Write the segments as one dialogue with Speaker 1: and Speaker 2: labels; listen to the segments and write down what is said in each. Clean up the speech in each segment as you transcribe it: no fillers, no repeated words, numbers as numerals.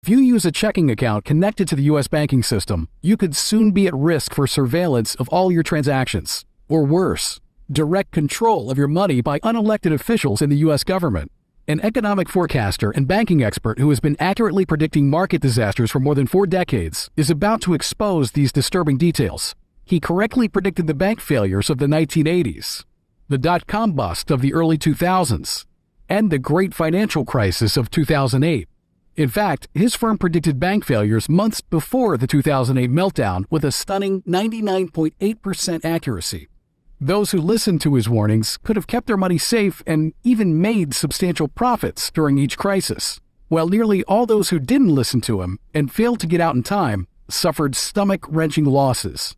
Speaker 1: If you use a checking account connected to the U.S. banking system, you could soon be at risk for surveillance of all your transactions. Or worse, direct control of your money by unelected officials in the U.S. government. An economic forecaster and banking expert who has been accurately predicting market disasters for more than 4 decades is about to expose these disturbing details. He correctly predicted the bank failures of the 1980s, the dot-com bust of the early 2000s, and the great financial crisis of 2008. In fact, his firm predicted bank failures months before the 2008 meltdown with a stunning 99.8% accuracy. Those who listened to his warnings could have kept their money safe and even made substantial profits during each crisis, while nearly all those who didn't listen to him and failed to get out in time suffered stomach-wrenching losses.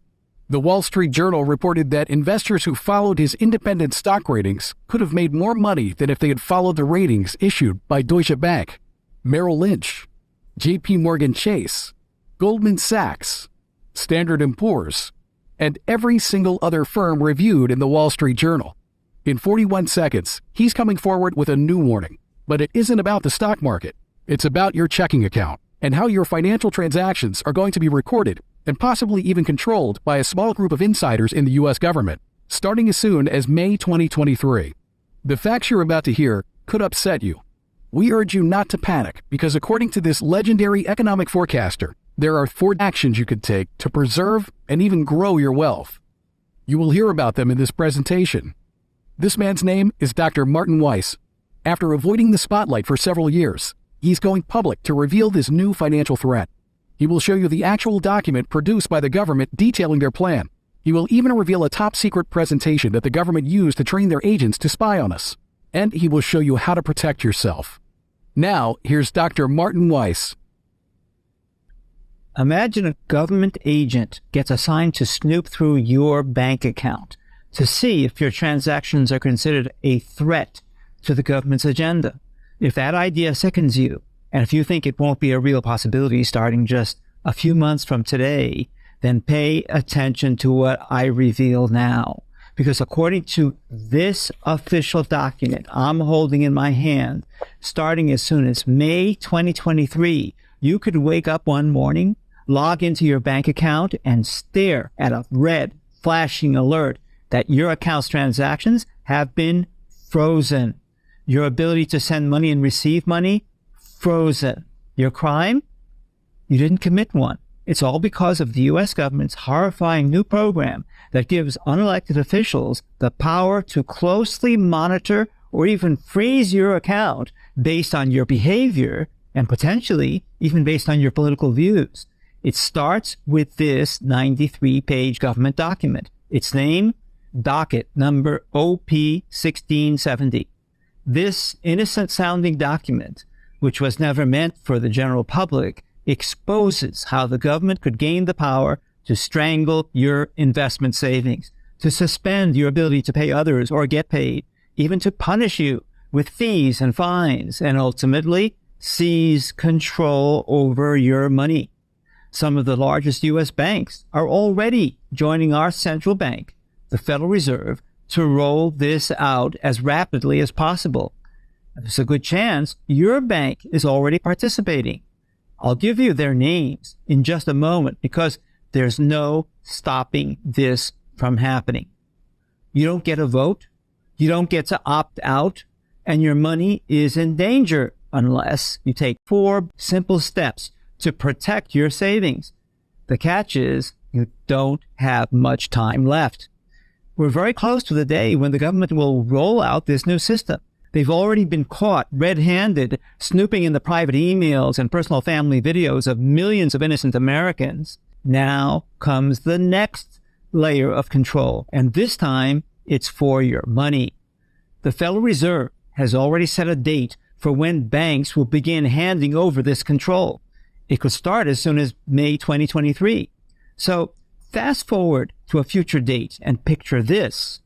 Speaker 1: The Wall Street Journal reported that investors who followed his independent stock ratings could have made more money than if they had followed the ratings issued by Deutsche Bank, Merrill Lynch, J.P. Morgan Chase, Goldman Sachs, Standard & Poor's, and every single other firm reviewed in the Wall Street Journal. In 41 seconds, he's coming forward with a new warning. But it isn't about the stock market. It's about your checking account and how your financial transactions are going to be recorded and possibly even controlled by a small group of insiders in the U.S. government, starting as soon as May 2023. The facts you're about to hear could upset you. We urge you not to panic because according to this legendary economic forecaster, there are 4 actions you could take to preserve and even grow your wealth. You will hear about them in this presentation. This man's name is Dr. Martin Weiss. After avoiding the spotlight for several years, he's going public to reveal this new financial threat. He will show you the actual document produced by the government detailing their plan. He will even reveal a top-secret presentation that the government used to train their agents to spy on us. And he will show you how to protect yourself. Now, here's Dr. Martin Weiss.
Speaker 2: Imagine a government agent gets assigned to snoop through your bank account to see if your transactions are considered a threat to the government's agenda. If that idea sickens you, and if you think it won't be a real possibility starting just a few months from today, then pay attention to what I reveal now. Because according to this official document I'm holding in my hand, starting as soon as May 2023, you could wake up one morning, log into your bank account, and stare at a red flashing alert that your account's transactions have been frozen. Your ability to send money and receive money, frozen. Your crime? You didn't commit one. It's all because of the U.S. government's horrifying new program that gives unelected officials the power to closely monitor or even freeze your account based on your behavior and potentially even based on your political views. It starts with this 93-page government document. Its name, Docket number OP 1670. This innocent-sounding document, which was never meant for the general public, exposes how the government could gain the power to strangle your investment savings, to suspend your ability to pay others or get paid, even to punish you with fees and fines, and ultimately seize control over your money. Some of the largest U.S. banks are already joining our central bank, the Federal Reserve, to roll this out as rapidly as possible. There's a good chance your bank is already participating. I'll give you their names in just a moment because there's no stopping this from happening. You don't get a vote, you don't get to opt out, and your money is in danger unless you take 4 simple steps to protect your savings. The catch is you don't have much time left. We're very close to the day when the government will roll out this new system. They've already been caught red-handed snooping in the private emails and personal family videos of millions of innocent Americans. Now comes the next layer of control, and this time it's for your money. The Federal Reserve has already set a date for when banks will begin handing over this control. It could start as soon as May 2023. So fast forward to a future date and picture this.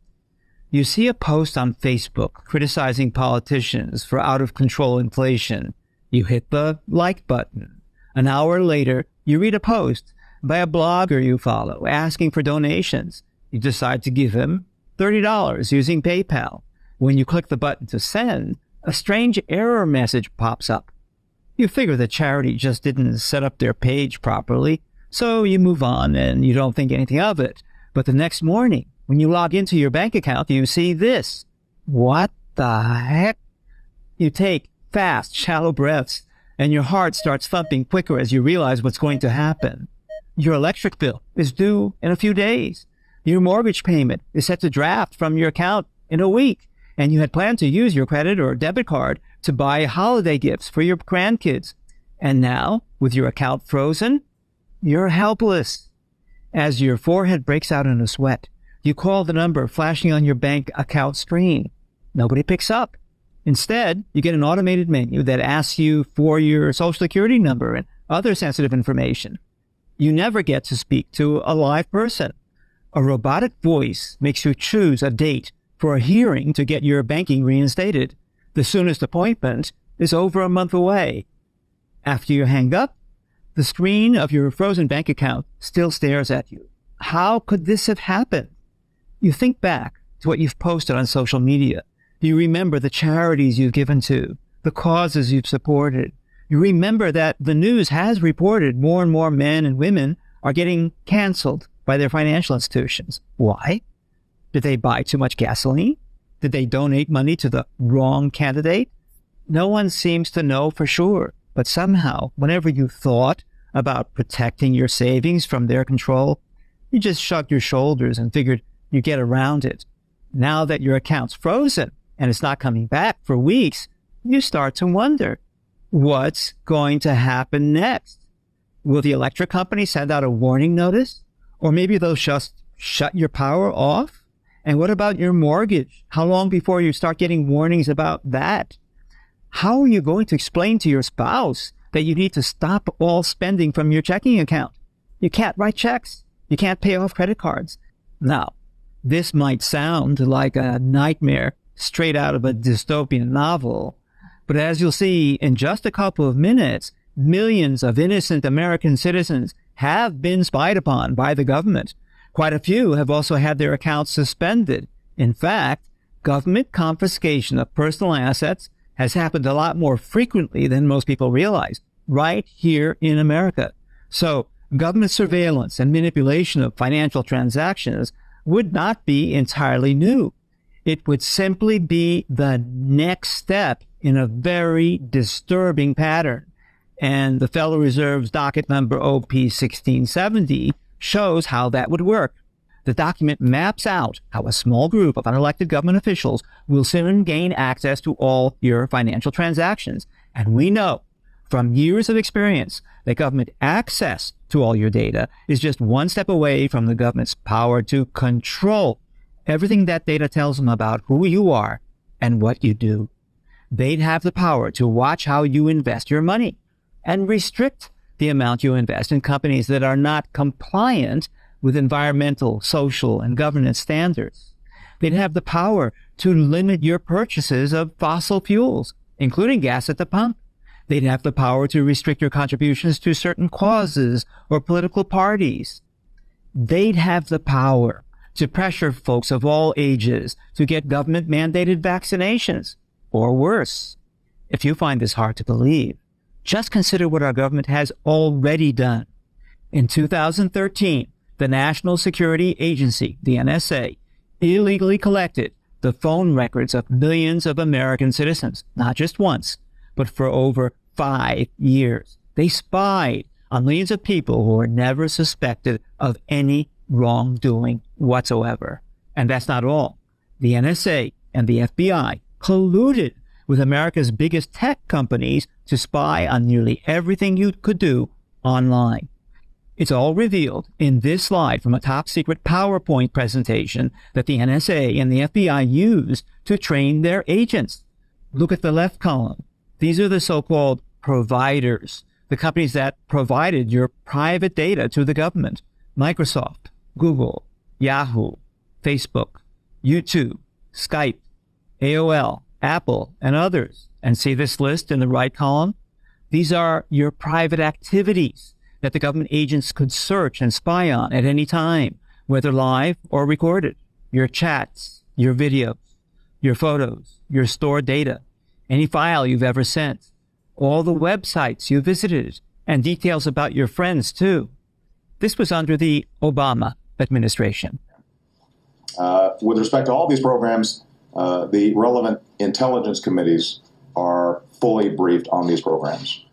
Speaker 2: You see a post on Facebook criticizing politicians for out-of-control inflation. You hit the like button. An hour later, you read a post by a blogger you follow asking for donations. You decide to give him $30 using PayPal. When you click the button to send, a strange error message pops up. You figure the charity just didn't set up their page properly, so you move on and you don't think anything of it. But the next morning, when you log into your bank account, you see this. What the heck? You take fast, shallow breaths, and your heart starts thumping quicker as you realize what's going to happen. Your electric bill is due in a few days. Your mortgage payment is set to draft from your account in a week, and you had planned to use your credit or debit card to buy holiday gifts for your grandkids. And now, with your account frozen, you're helpless. As your forehead breaks out in a sweat, you call the number flashing on your bank account screen. Nobody picks up. Instead, you get an automated menu that asks you for your social security number and other sensitive information. You never get to speak to a live person. A robotic voice makes you choose a date for a hearing to get your banking reinstated. The soonest appointment is over a month away. After you hang up, the screen of your frozen bank account still stares at you. How could this have happened? You think back to what you've posted on social media. You remember the charities you've given to, the causes you've supported. You remember that the news has reported more and more men and women are getting canceled by their financial institutions. Why? Did they buy too much gasoline? Did they donate money to the wrong candidate? No one seems to know for sure. But somehow, whenever you thought about protecting your savings from their control, you just shrugged your shoulders and figured you'd get around it. Now that your account's frozen and it's not coming back for weeks, you start to wonder, what's going to happen next? Will the electric company send out a warning notice? Or maybe they'll just shut your power off? And what about your mortgage? How long before you start getting warnings about that? How are you going to explain to your spouse that you need to stop all spending from your checking account? You can't write checks. You can't pay off credit cards. Now, this might sound like a nightmare straight out of a dystopian novel, but as you'll see in just a couple of minutes, millions of innocent American citizens have been spied upon by the government. Quite a few have also had their accounts suspended. In fact, government confiscation of personal assets has happened a lot more frequently than most people realize, right here in America. So government surveillance and manipulation of financial transactions would not be entirely new. It would simply be the next step in a very disturbing pattern. And the Federal Reserve's docket number OP 1670 shows how that would work. The document maps out how a small group of unelected government officials will soon gain access to all your financial transactions. And we know from years of experience that government access to all your data is just one step away from the government's power to control everything that data tells them about who you are and what you do. They'd have the power to watch how you invest your money and restrict the amount you invest in companies that are not compliant with environmental, social, and governance standards. They'd have the power to limit your purchases of fossil fuels, including gas at the pump. They'd have the power to restrict your contributions to certain causes or political parties. They'd have the power to pressure folks of all ages to get government-mandated vaccinations, or worse. If you find this hard to believe, just consider what our government has already done. In 2013, the National Security Agency, the NSA, illegally collected the phone records of millions of American citizens, not just once, but for over 5 years. They spied on millions of people who were never suspected of any wrongdoing whatsoever. And that's not all. The NSA and the FBI colluded with America's biggest tech companies to spy on nearly everything you could do online. It's all revealed in this slide from a top-secret PowerPoint presentation that the NSA and the FBI used to train their agents. Look at the left column. These are the so-called providers, the companies that provided your private data to the government. Microsoft, Google, Yahoo, Facebook, YouTube, Skype, AOL, Apple, and others. And see this list in the right column? These are your private activities that the government agents could search and spy on at any time, whether live or recorded. Your chats, your videos, your photos, your stored data, any file you've ever sent. all the websites you visited, and details about your friends, too. This was under the Obama administration.
Speaker 3: With respect to all these programs, the relevant intelligence committees are fully briefed on these programs.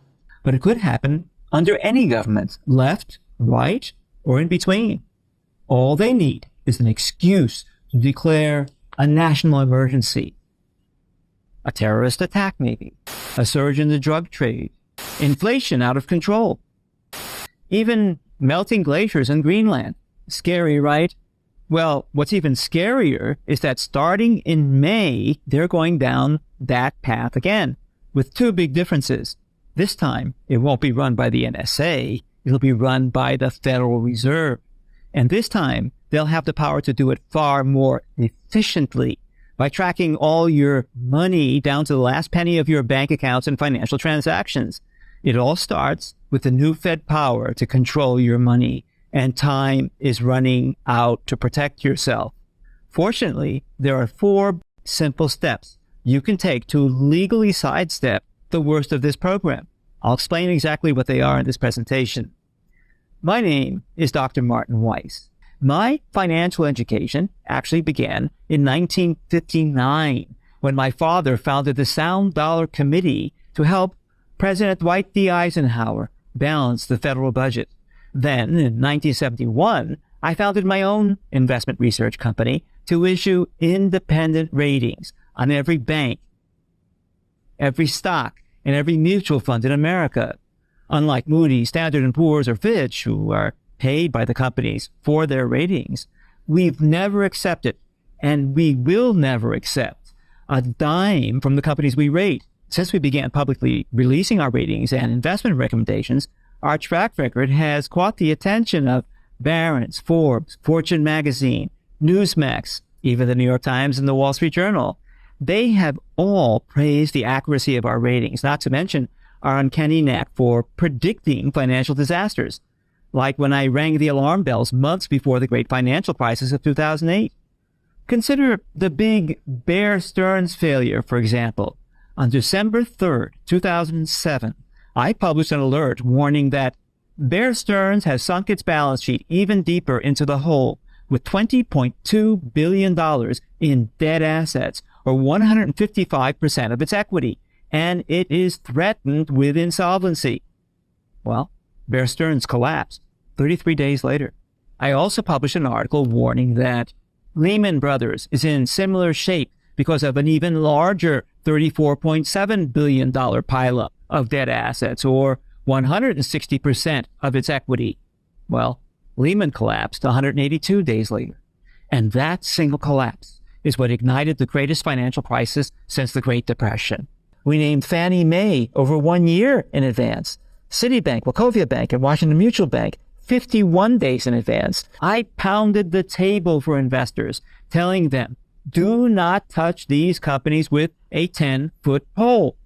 Speaker 2: But it could happen under any government, left, right, or in between. All they need is an excuse to declare a national emergency. A terrorist attack, maybe. A surge in the drug trade. Inflation out of control. Even melting glaciers in Greenland. Scary, right? Well, what's even scarier is that starting in May, they're going down that path again, with two big differences. This time, it won't be run by the NSA. It'll be run by the Federal Reserve. And this time, they'll have the power to do it far more efficiently by tracking all your money down to the last penny of your bank accounts and financial transactions. It all starts with the new Fed power to control your money, and time is running out to protect yourself. Fortunately, there are 4 simple steps you can take to legally sidestep the worst of this program. I'll explain exactly what they are in this presentation. My name is Dr. Martin Weiss. My financial education actually began in 1959 when my father founded the Sound Dollar Committee to help President Dwight D. Eisenhower balance the federal budget. Then, in 1971, I founded my own investment research company to issue independent ratings on every bank, every stock, and every mutual fund in America. Unlike Moody's, Standard & Poor's, or Fitch, who are paid by the companies for their ratings, we've never accepted, and we will never accept, a dime from the companies we rate. Since we began publicly releasing our ratings and investment recommendations, our track record has caught the attention of Barron's, Forbes, Fortune magazine, Newsmax, even the New York Times and the Wall Street Journal. They have all praised the accuracy of our ratings, not to mention our uncanny knack for predicting financial disasters, like when I rang the alarm bells months before the great financial crisis of 2008. Consider the big Bear Stearns failure, for example. On December 3rd, 2007, I published an alert warning that Bear Stearns has sunk its balance sheet even deeper into the hole with $20.2 billion in dead assets, or 155% of its equity, and it is threatened with insolvency. Well, Bear Stearns collapsed 33 days later. I also published an article warning that Lehman Brothers is in similar shape because of an even larger $34.7 billion pileup of dead assets, or 160% of its equity. Well, Lehman collapsed 182 days later. And that single collapse is what ignited the greatest financial crisis since the Great Depression. We named Fannie Mae over 1 year in advance, Citibank, Wachovia Bank, and Washington Mutual Bank 51 days in advance. I pounded the table for investors, telling them, do not touch these companies with a 10-foot pole.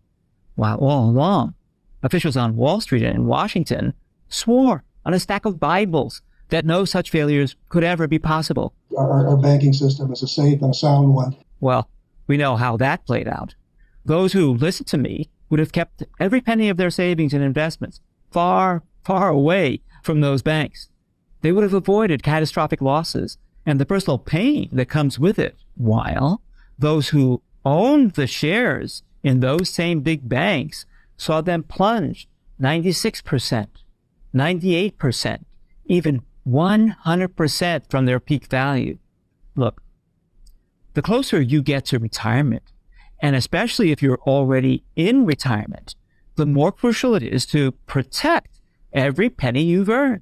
Speaker 2: While all along, officials on Wall Street and in Washington swore on a stack of Bibles that no such failures could ever be possible.
Speaker 4: Our banking system is a safe and a sound one.
Speaker 2: Well, we know how that played out. Those who listened to me would have kept every penny of their savings and investments far, far away from those banks. They would have avoided catastrophic losses and the personal pain that comes with it, while those who owned the shares in those same big banks saw them plunge 96%, 98%, even 100% from their peak value. Look, the closer you get to retirement, and especially if you're already in retirement, the more crucial it is to protect every penny you've earned.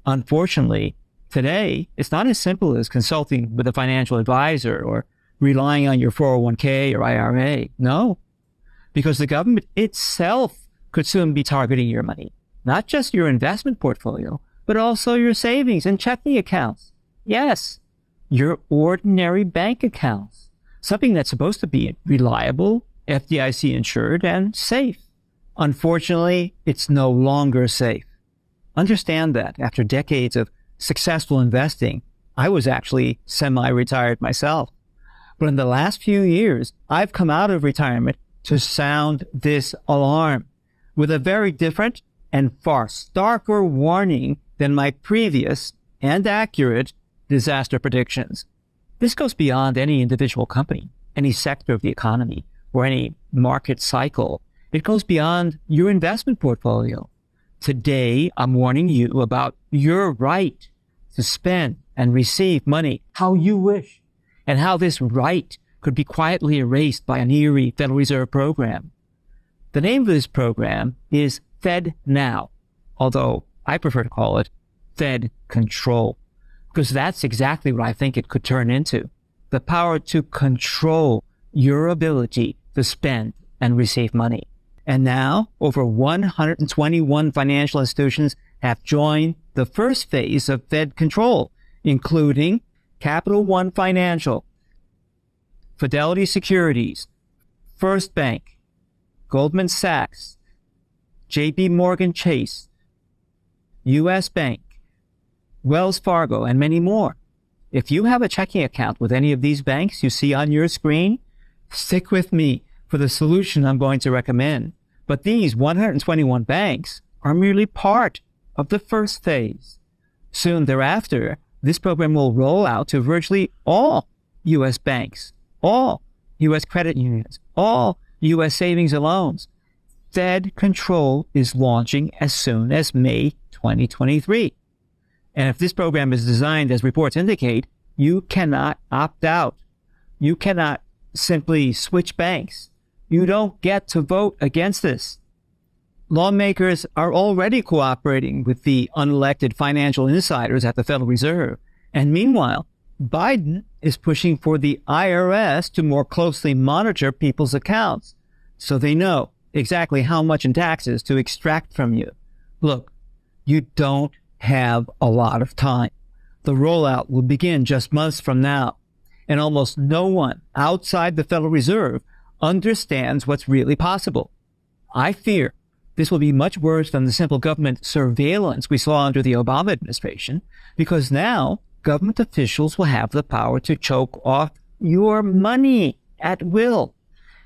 Speaker 2: Unfortunately, today, it's not as simple as consulting with a financial advisor or relying on your 401k or IRA. No, because the government itself could soon be targeting your money, not just your investment portfolio, but also your savings and checking accounts. Yes, your ordinary bank accounts, something that's supposed to be reliable, FDIC insured, and safe. Unfortunately, it's no longer safe. Understand that after decades of successful investing, I was actually semi-retired myself. But in the last few years, I've come out of retirement to sound this alarm with a very different and far starker warning than my previous and accurate disaster predictions. This goes beyond any individual company, any sector of the economy, or any market cycle. It goes beyond your investment portfolio. Today, I'm warning you about your right to spend and receive money how you wish, and how this right could be quietly erased by an eerie Federal Reserve program. The name of this program is Fed Now, although I prefer to call it Fed Control, because that's exactly what I think it could turn into. The power to control your ability to spend and receive money. And now, over 121 financial institutions have joined the first phase of Fed Control, including Capital One Financial, Fidelity Securities, First Bank, Goldman Sachs, JP Morgan Chase, US Bank, Wells Fargo, and many more. If you have a checking account with any of these banks you see on your screen, stick with me for the solution I'm going to recommend. But these 121 banks are merely part of the first phase. Soon thereafter, this program will roll out to virtually all U.S. banks, all U.S. credit unions, all U.S. savings and loans. Fed Control is launching as soon as May 2023. And if this program is designed as reports indicate, you cannot opt out. You cannot simply switch banks. You don't get to vote against this. Lawmakers are already cooperating with the unelected financial insiders at the Federal Reserve. And meanwhile, Biden is pushing for the IRS to more closely monitor people's accounts so they know exactly how much in taxes to extract from you. Look, you don't have a lot of time. The rollout will begin just months from now, and almost no one outside the Federal Reserve understands what's really possible. I fear this will be much worse than the simple government surveillance we saw under the Obama administration, because now government officials will have the power to choke off your money at will.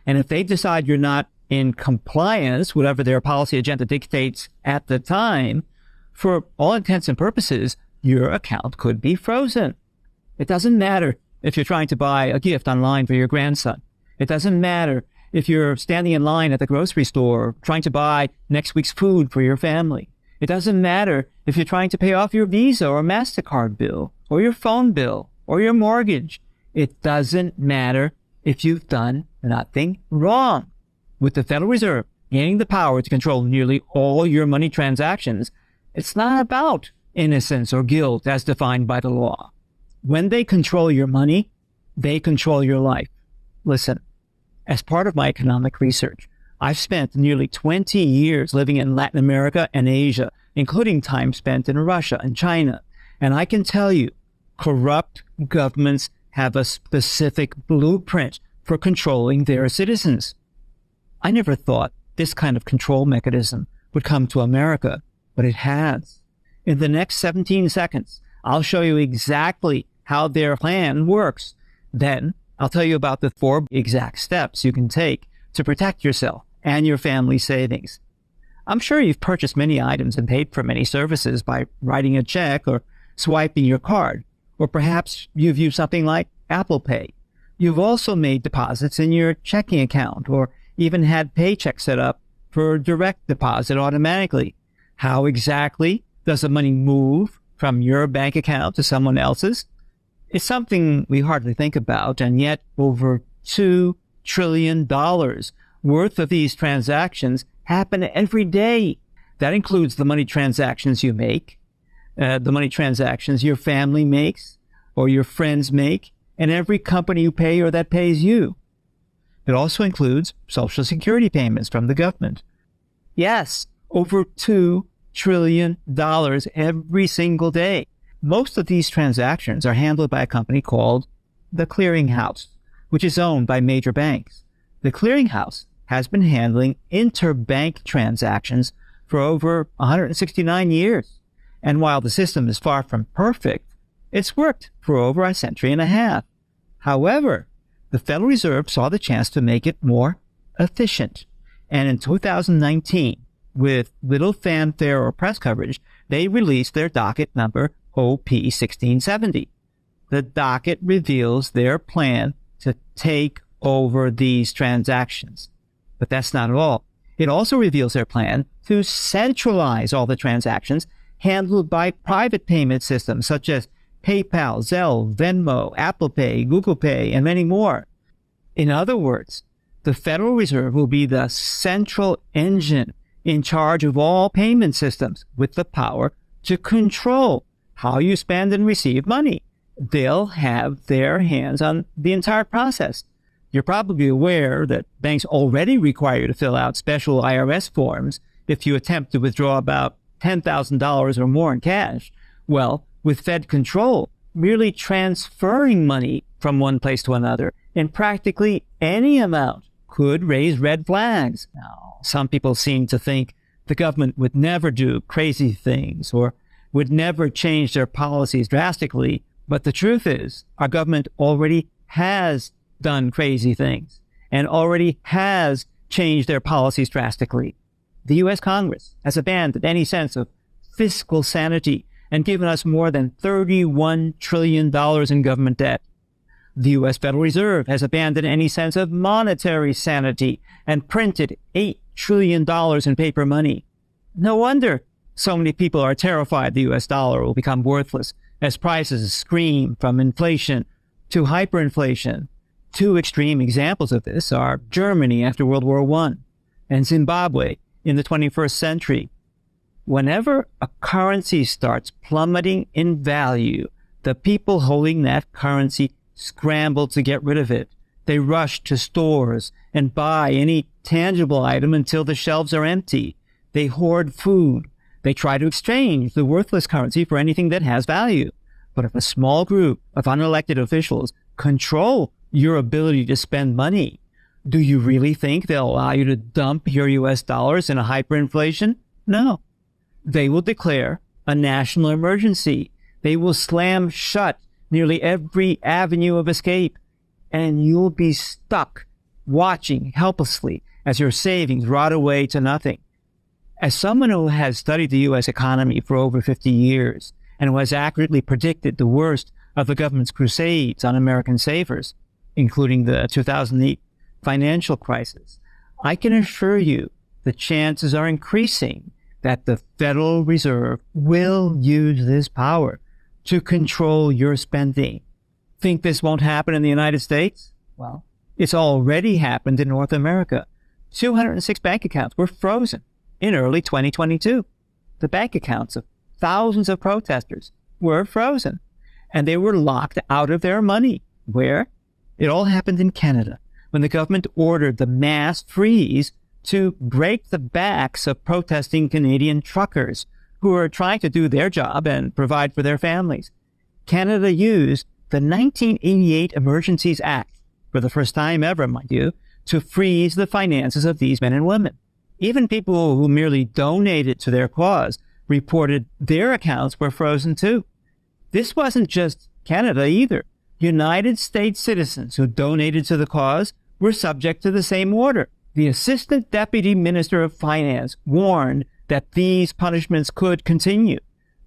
Speaker 2: And if they decide you're not in compliance, whatever their policy agenda dictates at the time, for all intents and purposes, your account could be frozen. It doesn't matter if you're trying to buy a gift online for your grandson. It doesn't matter if you're standing in line at the grocery store trying to buy next week's food for your family. It doesn't matter if you're trying to pay off your Visa or MasterCard bill, or your phone bill, or your mortgage. It doesn't matter if you've done nothing wrong. With the Federal Reserve gaining the power to control nearly all your money transactions, it's not about innocence or guilt as defined by the law. When they control your money, they control your life. Listen, as part of my economic research, I've spent nearly 20 years living in Latin America and Asia, including time spent in Russia and China. And I can tell you, corrupt governments have a specific blueprint for controlling their citizens. I never thought this kind of control mechanism would come to America, but it has. In the next 17 seconds, I'll show you exactly how their plan works. Then I'll tell you about the 4 exact steps you can take to protect yourself and your family savings. I'm sure you've purchased many items and paid for many services by writing a check or swiping your card, or perhaps you've used something like Apple Pay. You've also made deposits in your checking account, or even had paychecks set up for direct deposit automatically. How exactly does the money move from your bank account to someone else's? It's something we hardly think about, and yet over $2 trillion worth of these transactions happen every day. That includes the money transactions you make, the money transactions your family makes or your friends make, and every company you pay or that pays you. It also includes Social Security payments from the government. Yes, over $2 trillion every single day. Most of these transactions are handled by a company called the Clearing House, which is owned by major banks. The Clearing House has been handling interbank transactions for over 169 years. And while the system is far from perfect, it's worked for over a century and a half. However, the Federal Reserve saw the chance to make it more efficient. And in 2019, with little fanfare or press coverage, they released their docket number OP 1670. The docket reveals their plan to take over these transactions. But that's not all. It also reveals their plan to centralize all the transactions handled by private payment systems such as PayPal, Zelle, Venmo, Apple Pay, Google Pay, and many more. In other words, the Federal Reserve will be the central engine in charge of all payment systems with the power to control how you spend and receive money. They'll have their hands on the entire process. You're probably aware that banks already require you to fill out special IRS forms if you attempt to withdraw about $10,000 or more in cash. Well, with Fed control, merely transferring money from one place to another in practically any amount could raise red flags. Now, some people seem to think the government would never do crazy things or would never change their policies drastically. But the truth is, our government already has done crazy things and already has changed their policies drastically. The U.S. Congress has abandoned any sense of fiscal sanity and given us more than $31 trillion in government debt. The U.S. Federal Reserve has abandoned any sense of monetary sanity and printed $8 trillion in paper money. No wonder so many people are terrified the U.S. dollar will become worthless as prices scream from inflation to hyperinflation. Two extreme examples of this are Germany after World War I and Zimbabwe in the 21st century. Whenever a currency starts plummeting in value, the people holding that currency scramble to get rid of it. They rush to stores and buy any tangible item until the shelves are empty. They hoard food. They try to exchange the worthless currency for anything that has value. But if a small group of unelected officials control your ability to spend money, do you really think they'll allow you to dump your U.S. dollars in a hyperinflation? No. They will declare a national emergency. They will slam shut nearly every avenue of escape, and you'll be stuck watching helplessly as your savings rot away to nothing. As someone who has studied the U.S. economy for over 50 years and who has accurately predicted the worst of the government's crusades on American savers, including the 2008 financial crisis, I can assure you the chances are increasing that the Federal Reserve will use this power to control your spending. Think this won't happen in the United States? Well, it's already happened in North America. 206 bank accounts were frozen in early 2022. The bank accounts of thousands of protesters were frozen, and they were locked out of their money. Where? It all happened in Canada, when the government ordered the mass freeze to break the backs of protesting Canadian truckers who are trying to do their job and provide for their families. Canada used the 1988 Emergencies Act, for the first time ever, mind you, to freeze the finances of these men and women. Even people who merely donated to their cause reported their accounts were frozen too. This wasn't just Canada either. United States citizens who donated to the cause were subject to the same order. The Assistant Deputy Minister of Finance warned that these punishments could continue.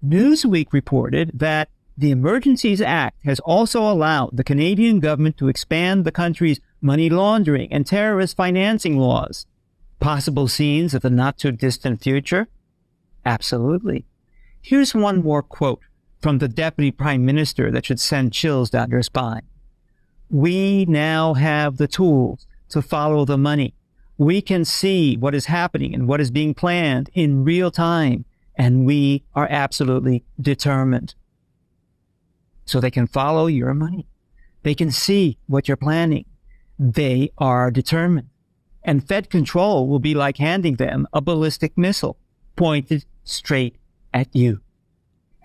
Speaker 2: Newsweek reported that the Emergencies Act has also allowed the Canadian government to expand the country's money laundering and terrorist financing laws. Possible scenes of the not-too-distant future? Absolutely. Here's one more quote from the Deputy Prime Minister that should send chills down your spine. "We now have the tools to follow the money. We can see what is happening and what is being planned in real time, and we are absolutely determined." So they can follow your money. They can see what you're planning. They are determined. And Fed control will be like handing them a ballistic missile pointed straight at you.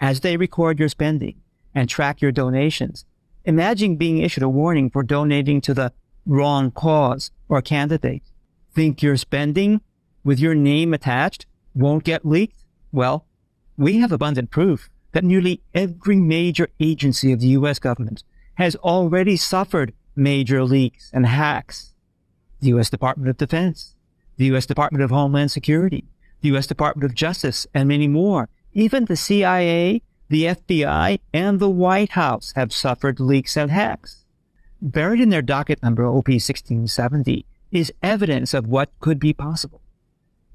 Speaker 2: As they record your spending and track your donations, imagine being issued a warning for donating to the wrong cause or candidate. Think your spending with your name attached won't get leaked? Well, we have abundant proof that nearly every major agency of the U.S. government has already suffered major leaks and hacks. The U.S. Department of Defense, the U.S. Department of Homeland Security, the U.S. Department of Justice, and many more. Even the CIA, the FBI, and the White House have suffered leaks and hacks. Buried in their docket number OP 1670 is evidence of what could be possible.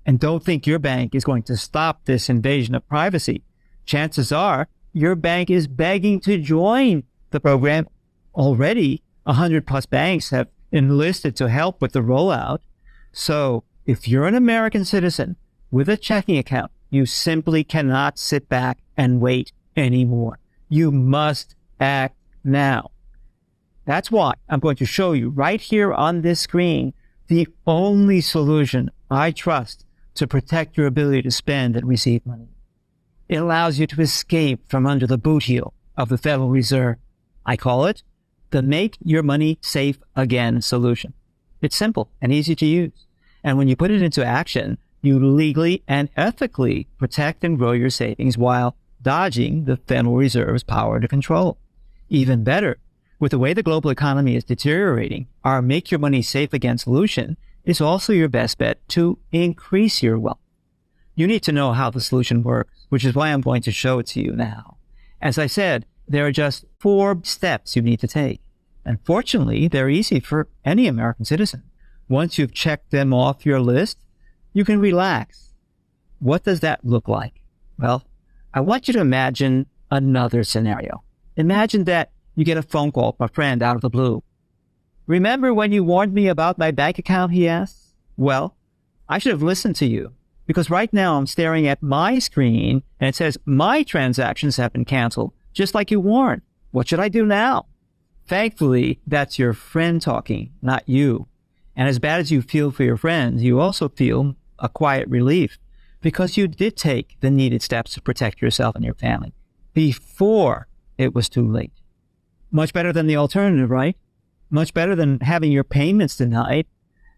Speaker 2: And don't think your bank is going to stop this invasion of privacy. Chances are your bank is begging to join the program. Already, 100-plus banks have enlisted to help with the rollout. So if you're an American citizen with a checking account, you simply cannot sit back and wait anymore. You must act now. That's why I'm going to show you right here on this screen the only solution I trust to protect your ability to spend and receive money. It allows you to escape from under the boot heel of the Federal Reserve. I call it the Make Your Money Safe Again solution. It's simple and easy to use. And when you put it into action, you legally and ethically protect and grow your savings while dodging the Federal Reserve's power to control. Even better, with the way the global economy is deteriorating, our Make Your Money Safe Again solution is also your best bet to increase your wealth. You need to know how the solution works, which is why I'm going to show it to you now. As I said, there are just 4 steps you need to take. And fortunately, they're easy for any American citizen. Once you've checked them off your list, you can relax. What does that look like? Well, I want you to imagine another scenario. Imagine that you get a phone call from a friend out of the blue. Remember when you warned me about my bank account, he asks? Well, I should have listened to you, because right now I'm staring at my screen and it says my transactions have been canceled, just like you warned. What should I do now? Thankfully, that's your friend talking, not you. And as bad as you feel for your friends, you also feel a quiet relief because you did take the needed steps to protect yourself and your family before it was too late. Much better than the alternative, right? Much better than having your payments denied,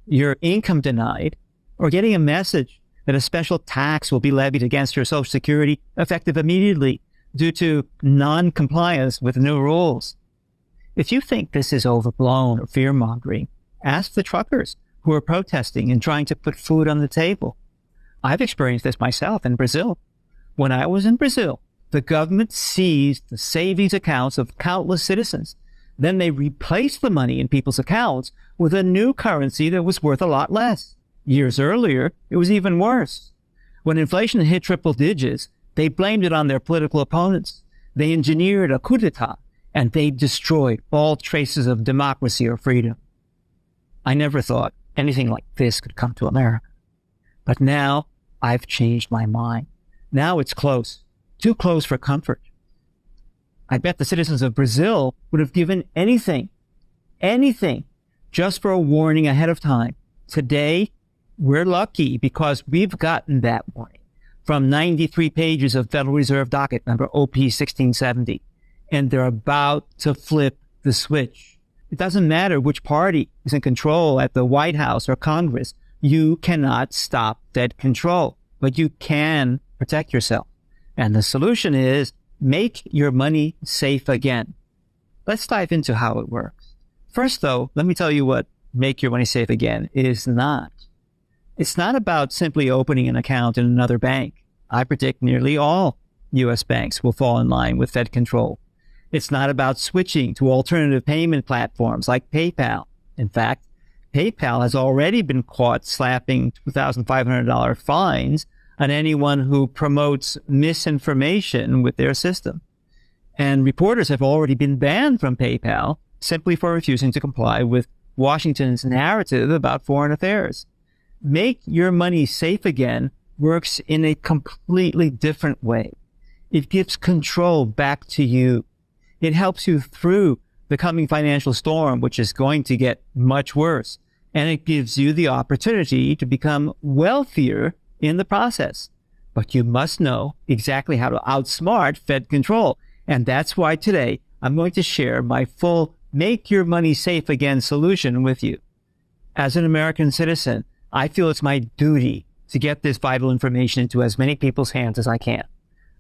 Speaker 2: your income denied, or getting a message that a special tax will be levied against your Social Security effective immediately due to non-compliance with new rules. If you think this is overblown or fear-mongering, ask the truckers who are protesting and trying to put food on the table. I've experienced this myself in Brazil. When I was in Brazil, the government seized the savings accounts of countless citizens. Then they replaced the money in people's accounts with a new currency that was worth a lot less. Years earlier, it was even worse. When inflation hit triple digits, they blamed it on their political opponents. They engineered a coup d'etat, and they destroyed all traces of democracy or freedom. I never thought anything like this could come to America. But now I've changed my mind. Now it's close, too close for comfort. I bet the citizens of Brazil would have given anything, just for a warning ahead of time. Today, we're lucky because we've gotten that warning from 93 pages of Federal Reserve docket number OP 1670, and they're about to flip the switch. It doesn't matter which party is in control at the White House or Congress. You cannot stop Fed control, but you can protect yourself. And the solution is make your money safe again. Let's dive into how it works. First, though, let me tell you what make your money safe again is not. It's not about simply opening an account in another bank. I predict nearly all U.S. banks will fall in line with Fed control. It's not about switching to alternative payment platforms like PayPal. In fact, PayPal has already been caught slapping $2,500 fines on anyone who promotes misinformation with their system. And reporters have already been banned from PayPal simply for refusing to comply with Washington's narrative about foreign affairs. Make your money safe again works in a completely different way. It gives control back to you. It helps you through the coming financial storm, which is going to get much worse. And it gives you the opportunity to become wealthier in the process. But you must know exactly how to outsmart Fed control. And that's why today I'm going to share my full Make Your Money Safe Again solution with you. As an American citizen, I feel it's my duty to get this vital information into as many people's hands as I can.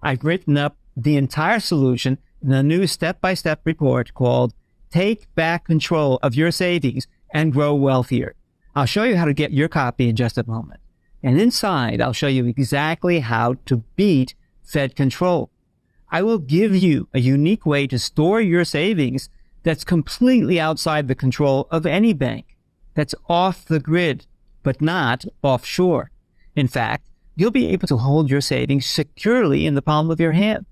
Speaker 2: I've written up the entire solution in a new step-by-step report called Take Back Control of Your Savings and Grow Wealthier. I'll show you how to get your copy in just a moment. And inside, I'll show you exactly how to beat Fed control. I will give you a unique way to store your savings that's completely outside the control of any bank, that's off the grid, but not offshore. In fact, you'll be able to hold your savings securely in the palm of your hand.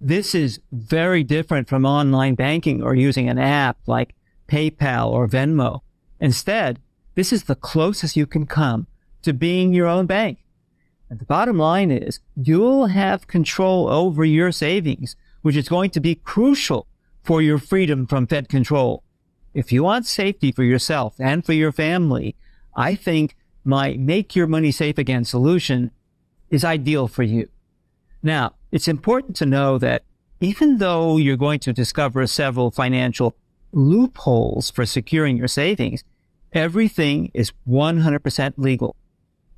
Speaker 2: This is very different from online banking or using an app like PayPal or Venmo. Instead, this is the closest you can come to being your own bank. And the bottom line is you'll have control over your savings, which is going to be crucial for your freedom from Fed control. If you want safety for yourself and for your family, I think my Make Your Money Safe Again solution is ideal for you. Now, it's important to know that even though you're going to discover several financial loopholes for securing your savings, everything is 100% legal.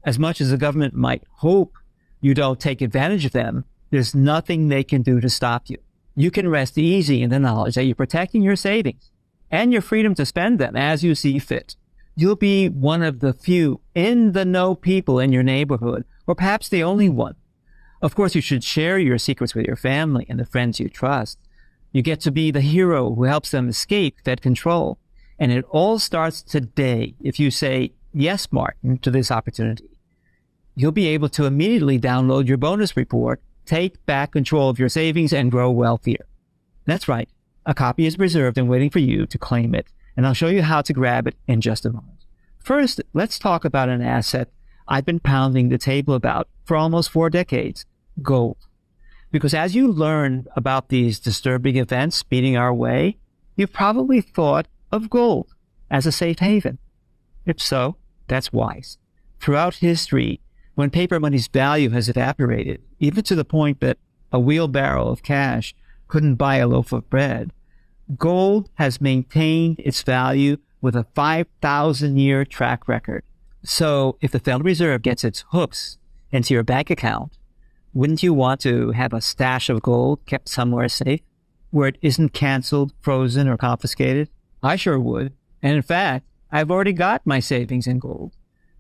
Speaker 2: As much as the government might hope you don't take advantage of them, there's nothing they can do to stop you. You can rest easy in the knowledge that you're protecting your savings and your freedom to spend them as you see fit. You'll be one of the few in-the-know people in your neighborhood, or perhaps the only one. Of course, you should share your secrets with your family and the friends you trust. You get to be the hero who helps them escape Fed control. And it all starts today if you say, yes, Martin, to this opportunity. You'll be able to immediately download your bonus report, take back control of your savings, and grow wealthier. That's right. A copy is reserved and waiting for you to claim it. And I'll show you how to grab it in just a moment. First, let's talk about an asset I've been pounding the table about for almost 4 decades, gold. Because as you learn about these disturbing events speeding our way, you've probably thought of gold as a safe haven. If so, that's wise. Throughout history, when paper money's value has evaporated, even to the point that a wheelbarrow of cash couldn't buy a loaf of bread, gold has maintained its value with a 5,000-year track record. So if the Federal Reserve gets its hooks into your bank account, wouldn't you want to have a stash of gold kept somewhere safe, where it isn't canceled, frozen, or confiscated? I sure would. And in fact, I've already got my savings in gold.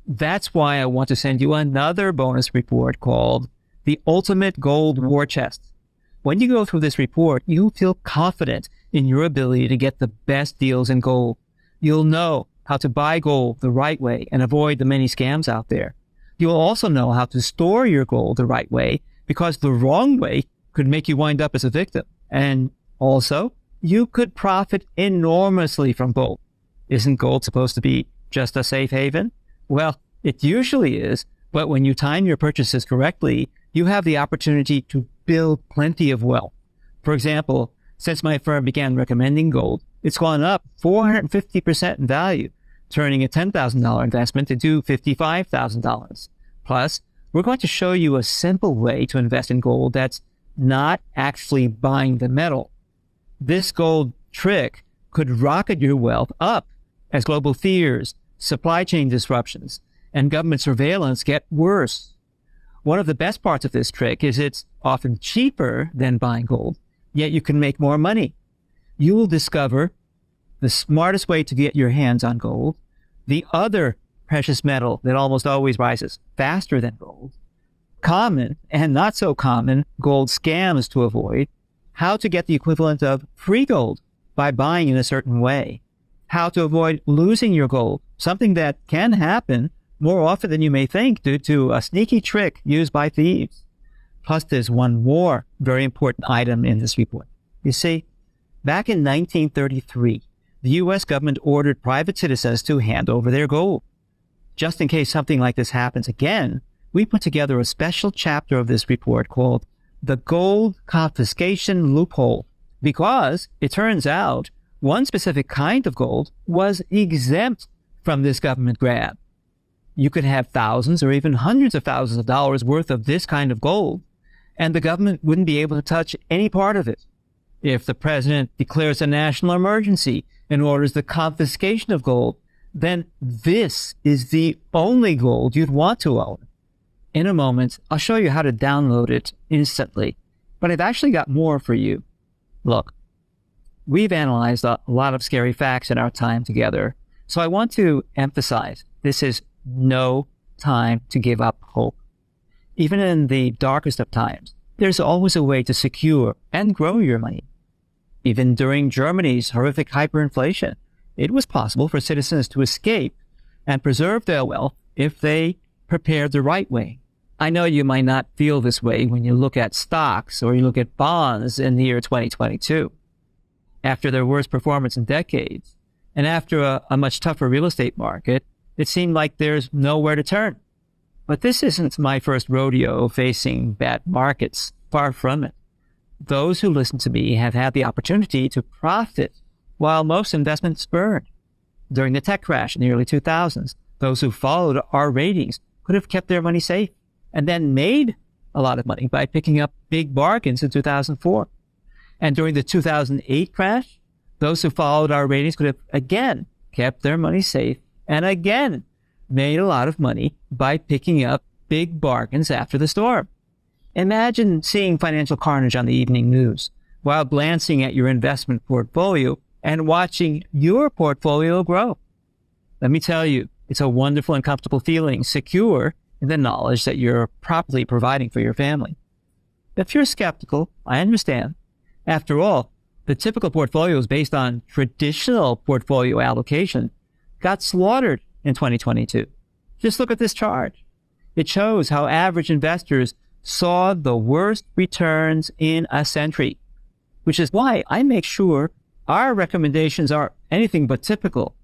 Speaker 2: That's why I want to send you another bonus report called the Ultimate Gold War Chest. When you go through this report, you'll feel confident in your ability to get the best deals in gold. You'll know how to buy gold the right way and avoid the many scams out there. You'll also know how to store your gold the right way, because the wrong way could make you wind up as a victim. And also, you could profit enormously from gold. Isn't gold supposed to be just a safe haven? Well, it usually is, but when you time your purchases correctly, you have the opportunity to build plenty of wealth. For example, since my firm began recommending gold, it's gone up 450% in value, turning a $10,000 investment into $55,000. Plus, we're going to show you a simple way to invest in gold that's not actually buying the metal. This gold trick could rocket your wealth up as global fears, supply chain disruptions, and government surveillance get worse. One of the best parts of this trick is it's often cheaper than buying gold, yet you can make more money. You will discover the smartest way to get your hands on gold, the other precious metal that almost always rises faster than gold, common and not so common gold scams to avoid, how to get the equivalent of free gold by buying in a certain way, how to avoid losing your gold, something that can happen more often than you may think due to a sneaky trick used by thieves. Plus, there's one more very important item in this report. You see, back in 1933, the U.S. government ordered private citizens to hand over their gold. Just in case something like this happens again, we put together a special chapter of this report called the Gold Confiscation Loophole, because it turns out one specific kind of gold was exempt from this government grab. You could have thousands or even hundreds of thousands of dollars worth of this kind of gold, and the government wouldn't be able to touch any part of it. If the president declares a national emergency and orders the confiscation of gold, then this is the only gold you'd want to own. In a moment, I'll show you how to download it instantly, but I've actually got more for you. Look, we've analyzed a lot of scary facts in our time together, so I want to emphasize this is no time to give up hope. Even in the darkest of times, there's always a way to secure and grow your money. Even during Germany's horrific hyperinflation, it was possible for citizens to escape and preserve their wealth if they prepared the right way. I know you might not feel this way when you look at stocks or you look at bonds in the year 2022. After their worst performance in decades, and after a much tougher real estate market, it seemed like there's nowhere to turn. But this isn't my first rodeo facing bad markets. Far from it. Those who listen to me have had the opportunity to profit while most investments burned. During the tech crash in the early 2000s, those who followed our ratings could have kept their money safe and then made a lot of money by picking up big bargains in 2004. And during the 2008 crash, those who followed our ratings could have again kept their money safe and again made a lot of money by picking up big bargains after the storm. Imagine seeing financial carnage on the evening news while glancing at your investment portfolio and watching your portfolio grow. Let me tell you, it's a wonderful and comfortable feeling, secure in the knowledge that you're properly providing for your family. If you're skeptical, I understand. After all, the typical portfolios based on traditional portfolio allocation got slaughtered in 2022. Just look at this chart. It shows how average investors saw the worst returns in a century, which is why I make sure our recommendations are anything but typical.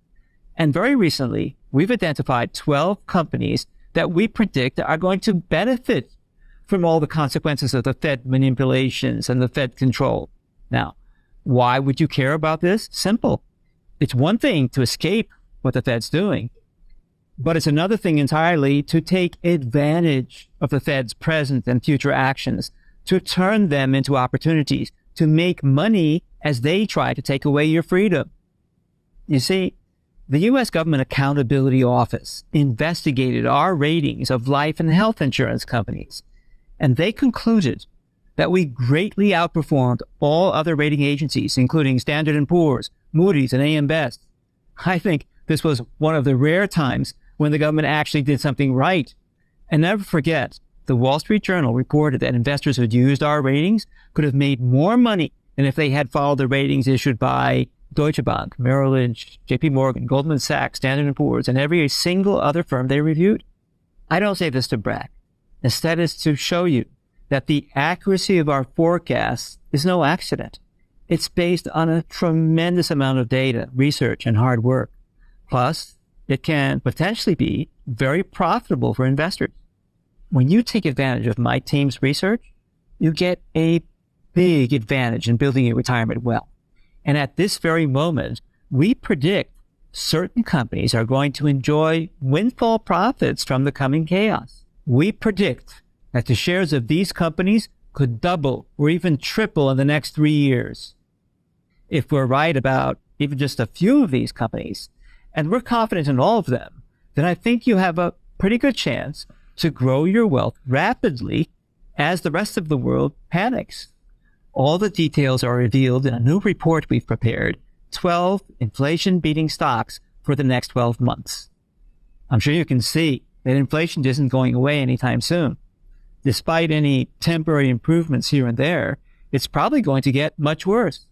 Speaker 2: And very recently, we've identified 12 companies that we predict are going to benefit from all the consequences of the Fed manipulations and the Fed control. Now, why would you care about this? Simple. It's one thing to escape what the Fed's doing, but it's another thing entirely to take advantage of the Fed's present and future actions, to turn them into opportunities, to make money as they try to take away your freedom. You see, the U.S. Government Accountability Office investigated our ratings of life and health insurance companies, and they concluded that we greatly outperformed all other rating agencies, including Standard & Poor's, Moody's, and AM Best. I think this was one of the rare times when the government actually did something right. And never forget, the Wall Street Journal reported that investors who'd used our ratings could have made more money than if they had followed the ratings issued by Deutsche Bank, Merrill Lynch, JP Morgan, Goldman Sachs, Standard & Poor's, and every single other firm they reviewed. I don't say this to brag. Instead, it's to show you that the accuracy of our forecasts is no accident. It's based on a tremendous amount of data, research, and hard work. Plus, it can potentially be very profitable for investors. When you take advantage of my team's research, you get a big advantage in building your retirement wealth. And at this very moment, we predict certain companies are going to enjoy windfall profits from the coming chaos. We predict that the shares of these companies could double or even triple in the next 3 years. If we're right about even just a few of these companies, and we're confident in all of them, then I think you have a pretty good chance to grow your wealth rapidly as the rest of the world panics. All the details are revealed in a new report we've prepared, 12 inflation-beating stocks for the next 12 months. I'm sure you can see that inflation isn't going away anytime soon. Despite any temporary improvements here and there, it's probably going to get much worse.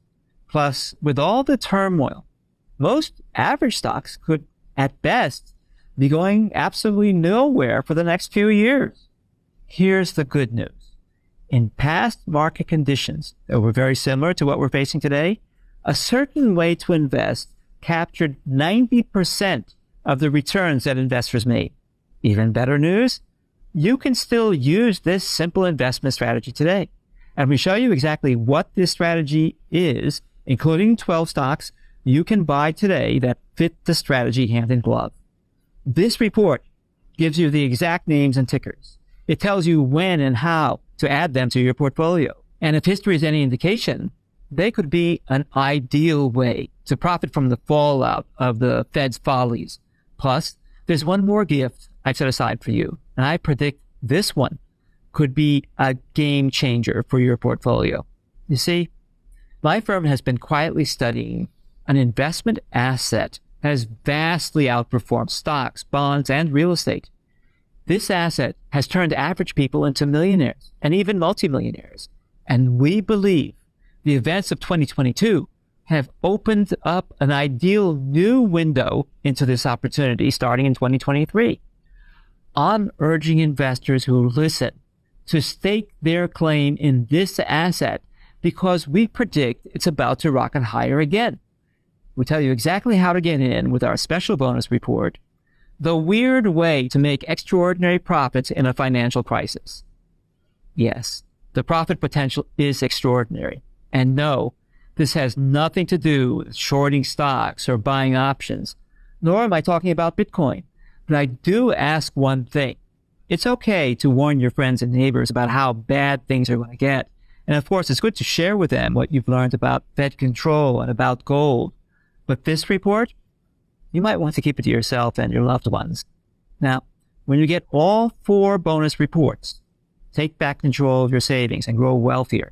Speaker 2: Plus, with all the turmoil, most average stocks could, at best, be going absolutely nowhere for the next few years. Here's the good news. In past market conditions that were very similar to what we're facing today, a certain way to invest captured 90% of the returns that investors made. Even better news, you can still use this simple investment strategy today. And we show you exactly what this strategy is, including 12 stocks you can buy today that fit the strategy hand in glove. This report gives you the exact names and tickers. It tells you when and how to add them to your portfolio. And if history is any indication, they could be an ideal way to profit from the fallout of the Fed's follies. Plus, there's one more gift I've set aside for you, and I predict this one could be a game changer for your portfolio. You see, my firm has been quietly studying an investment asset that has vastly outperformed stocks, bonds, and real estate. This asset has turned average people into millionaires and even multimillionaires. And we believe the events of 2022 have opened up an ideal new window into this opportunity starting in 2023. I'm urging investors who listen to stake their claim in this asset because we predict it's about to rocket higher again. We tell you exactly how to get in with our special bonus report, the weird way to make extraordinary profits in a financial crisis. Yes, the profit potential is extraordinary. And no, this has nothing to do with shorting stocks or buying options, nor am I talking about Bitcoin. But I do ask one thing. It's okay to warn your friends and neighbors about how bad things are going to get. And of course, it's good to share with them what you've learned about Fed control and about gold. But this report, you might want to keep it to yourself and your loved ones. Now, when you get all 4 bonus reports, take back control of your savings and grow wealthier.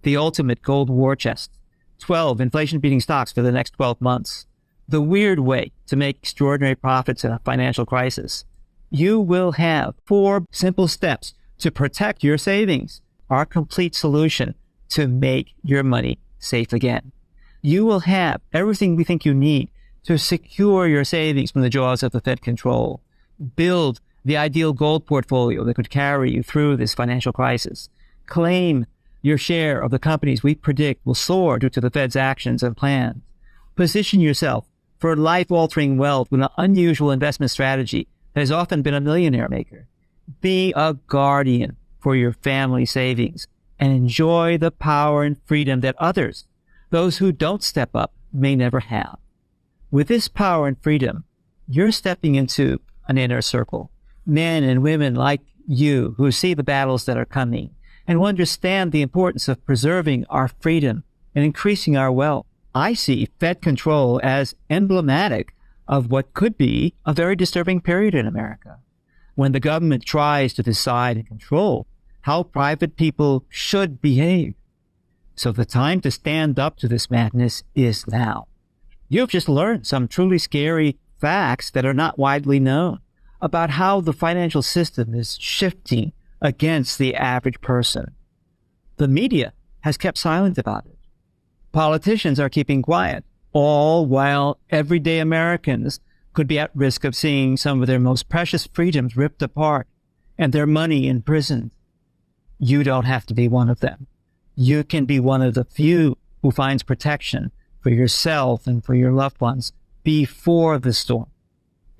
Speaker 2: The ultimate gold war chest, 12 inflation-beating stocks for the next 12 months, the weird way to make extraordinary profits in a financial crisis. You will have 4 simple steps to protect your savings, our complete solution to make your money safe again. You will have everything we think you need to secure your savings from the jaws of the Fed control. Build the ideal gold portfolio that could carry you through this financial crisis. Claim your share of the companies we predict will soar due to the Fed's actions and plans. Position yourself for life-altering wealth with an unusual investment strategy that has often been a millionaire maker. Be a guardian for your family savings and enjoy the power and freedom that others, those who don't step up, may never have. With this power and freedom, you're stepping into an inner circle. Men and women like you who see the battles that are coming and who understand the importance of preserving our freedom and increasing our wealth. I see Fed control as emblematic of what could be a very disturbing period in America, when the government tries to decide and control how private people should behave. So the time to stand up to this madness is now. You've just learned some truly scary facts that are not widely known about how the financial system is shifting against the average person. The media has kept silent about it. Politicians are keeping quiet, all while everyday Americans could be at risk of seeing some of their most precious freedoms ripped apart and their money imprisoned. You don't have to be one of them. You can be one of the few who finds protection for yourself and for your loved ones before the storm,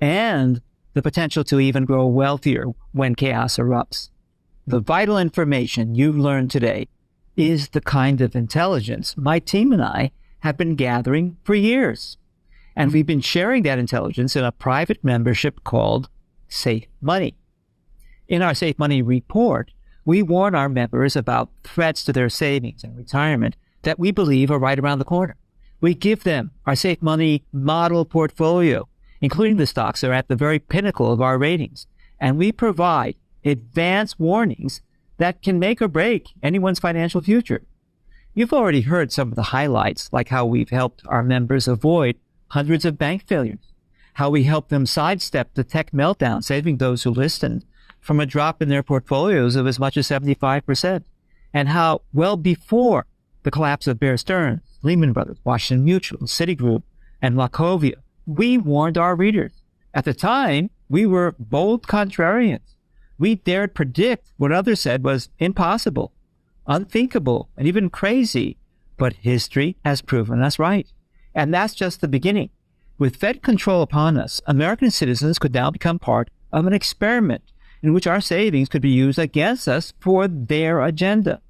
Speaker 2: and the potential to even grow wealthier when chaos erupts. The vital information you've learned today is the kind of intelligence my team and I have been gathering for years. And we've been sharing that intelligence in a private membership called Safe Money. In our Safe Money report, we warn our members about threats to their savings and retirement that we believe are right around the corner. We give them our Safe Money model portfolio, including the stocks that are at the very pinnacle of our ratings. And we provide advanced warnings that can make or break anyone's financial future. You've already heard some of the highlights, like how we've helped our members avoid hundreds of bank failures, how we helped them sidestep the tech meltdown, saving those who listened from a drop in their portfolios of as much as 75%, and how well before the collapse of Bear Stearns, Lehman Brothers, Washington Mutual, Citigroup, and Wachovia, we warned our readers. At the time, we were bold contrarians. We dared predict what others said was impossible, unthinkable, and even crazy. But history has proven us right. And that's just the beginning. With Fed control upon us, American citizens could now become part of an experiment in which our savings could be used against us for their agenda,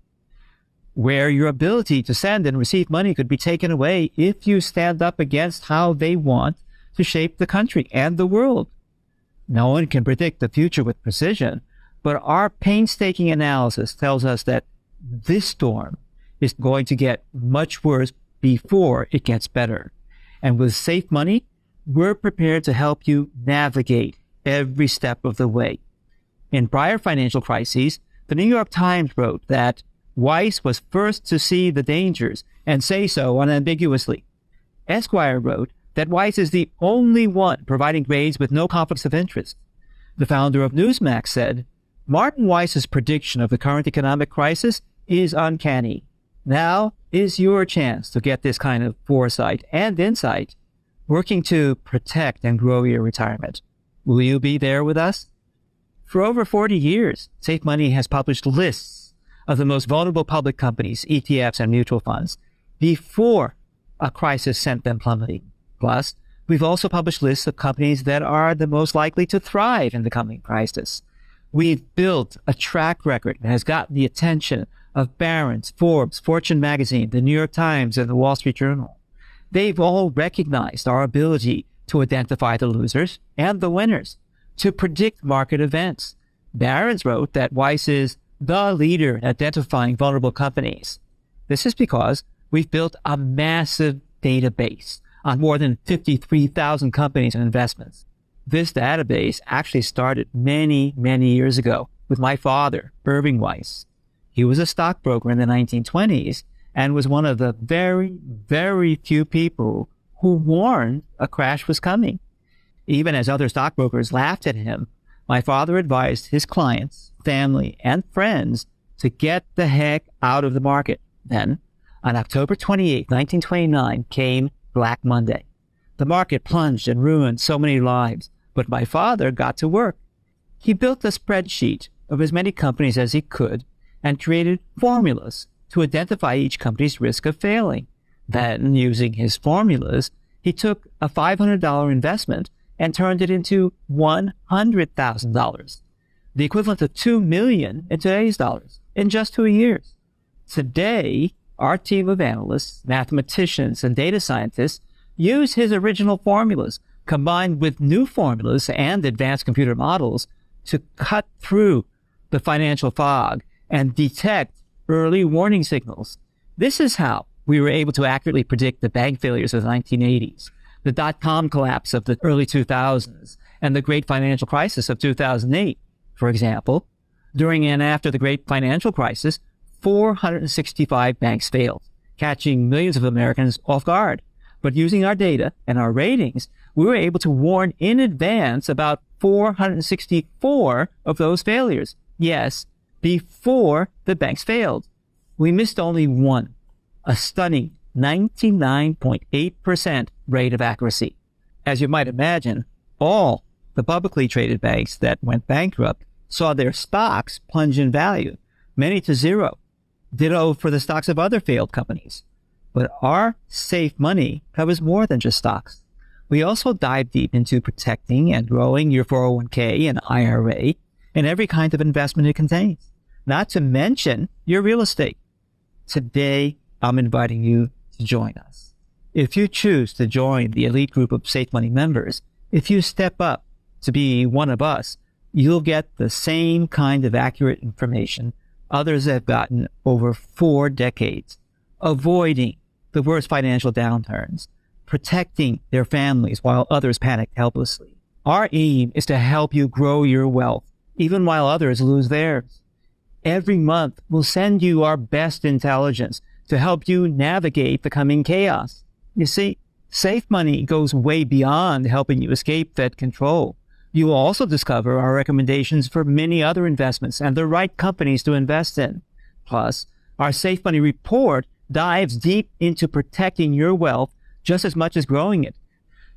Speaker 2: where your ability to send and receive money could be taken away if you stand up against how they want to shape the country and the world. No one can predict the future with precision, but our painstaking analysis tells us that this storm is going to get much worse before it gets better. And with Safe Money, we're prepared to help you navigate every step of the way. In prior financial crises, the New York Times wrote that Weiss was first to see the dangers and say so unambiguously. Esquire wrote that Weiss is the only one providing grades with no conflicts of interest. The founder of Newsmax said, Martin Weiss's prediction of the current economic crisis is uncanny. Now is your chance to get this kind of foresight and insight, working to protect and grow your retirement. Will you be there with us? For over 40 years, Safe Money has published lists of the most vulnerable public companies, ETFs, and mutual funds before a crisis sent them plummeting. Plus, we've also published lists of companies that are the most likely to thrive in the coming crisis. We've built a track record that has gotten the attention of Barron's, Forbes, Fortune magazine, the New York Times, and the Wall Street Journal. They've all recognized our ability to identify the losers and the winners, to predict market events. Barron's wrote that Weiss is the leader in identifying vulnerable companies. This is because we've built a massive database on more than 53,000 companies and investments. This database actually started many, many years ago with my father, Irving Weiss. He was a stockbroker in the 1920s and was one of the very, very few people who warned a crash was coming. Even as other stockbrokers laughed at him, my father advised his clients, family, and friends to get the heck out of the market. Then, on October 28, 1929, came Black Monday. The market plunged and ruined so many lives, but my father got to work. He built a spreadsheet of as many companies as he could and created formulas to identify each company's risk of failing. Then, using his formulas, he took a $500 investment and turned it into $100,000, the equivalent of $2 million in today's dollars, in just 2 years. Today, our team of analysts, mathematicians, and data scientists use his original formulas, combined with new formulas and advanced computer models, to cut through the financial fog and detect early warning signals. This is how we were able to accurately predict the bank failures of the 1980s, the dot-com collapse of the early 2000s, and the great financial crisis of 2008. For example, during and after the great financial crisis, 465 banks failed, catching millions of Americans off guard. But using our data and our ratings, we were able to warn in advance about 464 of those failures. Yes, before the banks failed. We missed only one, a stunning 99.8% rate of accuracy. As you might imagine, all the publicly traded banks that went bankrupt saw their stocks plunge in value, many to zero. Ditto for the stocks of other failed companies. But our Safe Money covers more than just stocks. We also dive deep into protecting and growing your 401k and IRA and every kind of investment it contains, not to mention your real estate. Today, I'm inviting you to join us. If you choose to join the elite group of Safe Money members, if you step up to be one of us, you'll get the same kind of accurate information others have gotten over 4 decades, avoiding the worst financial downturns, protecting their families while others panic helplessly. Our aim is to help you grow your wealth, even while others lose theirs. Every month, we'll send you our best intelligence to help you navigate the coming chaos. You see, Safe Money goes way beyond helping you escape Fed control. You will also discover our recommendations for many other investments and the right companies to invest in. Plus, our Safe Money report dives deep into protecting your wealth just as much as growing it.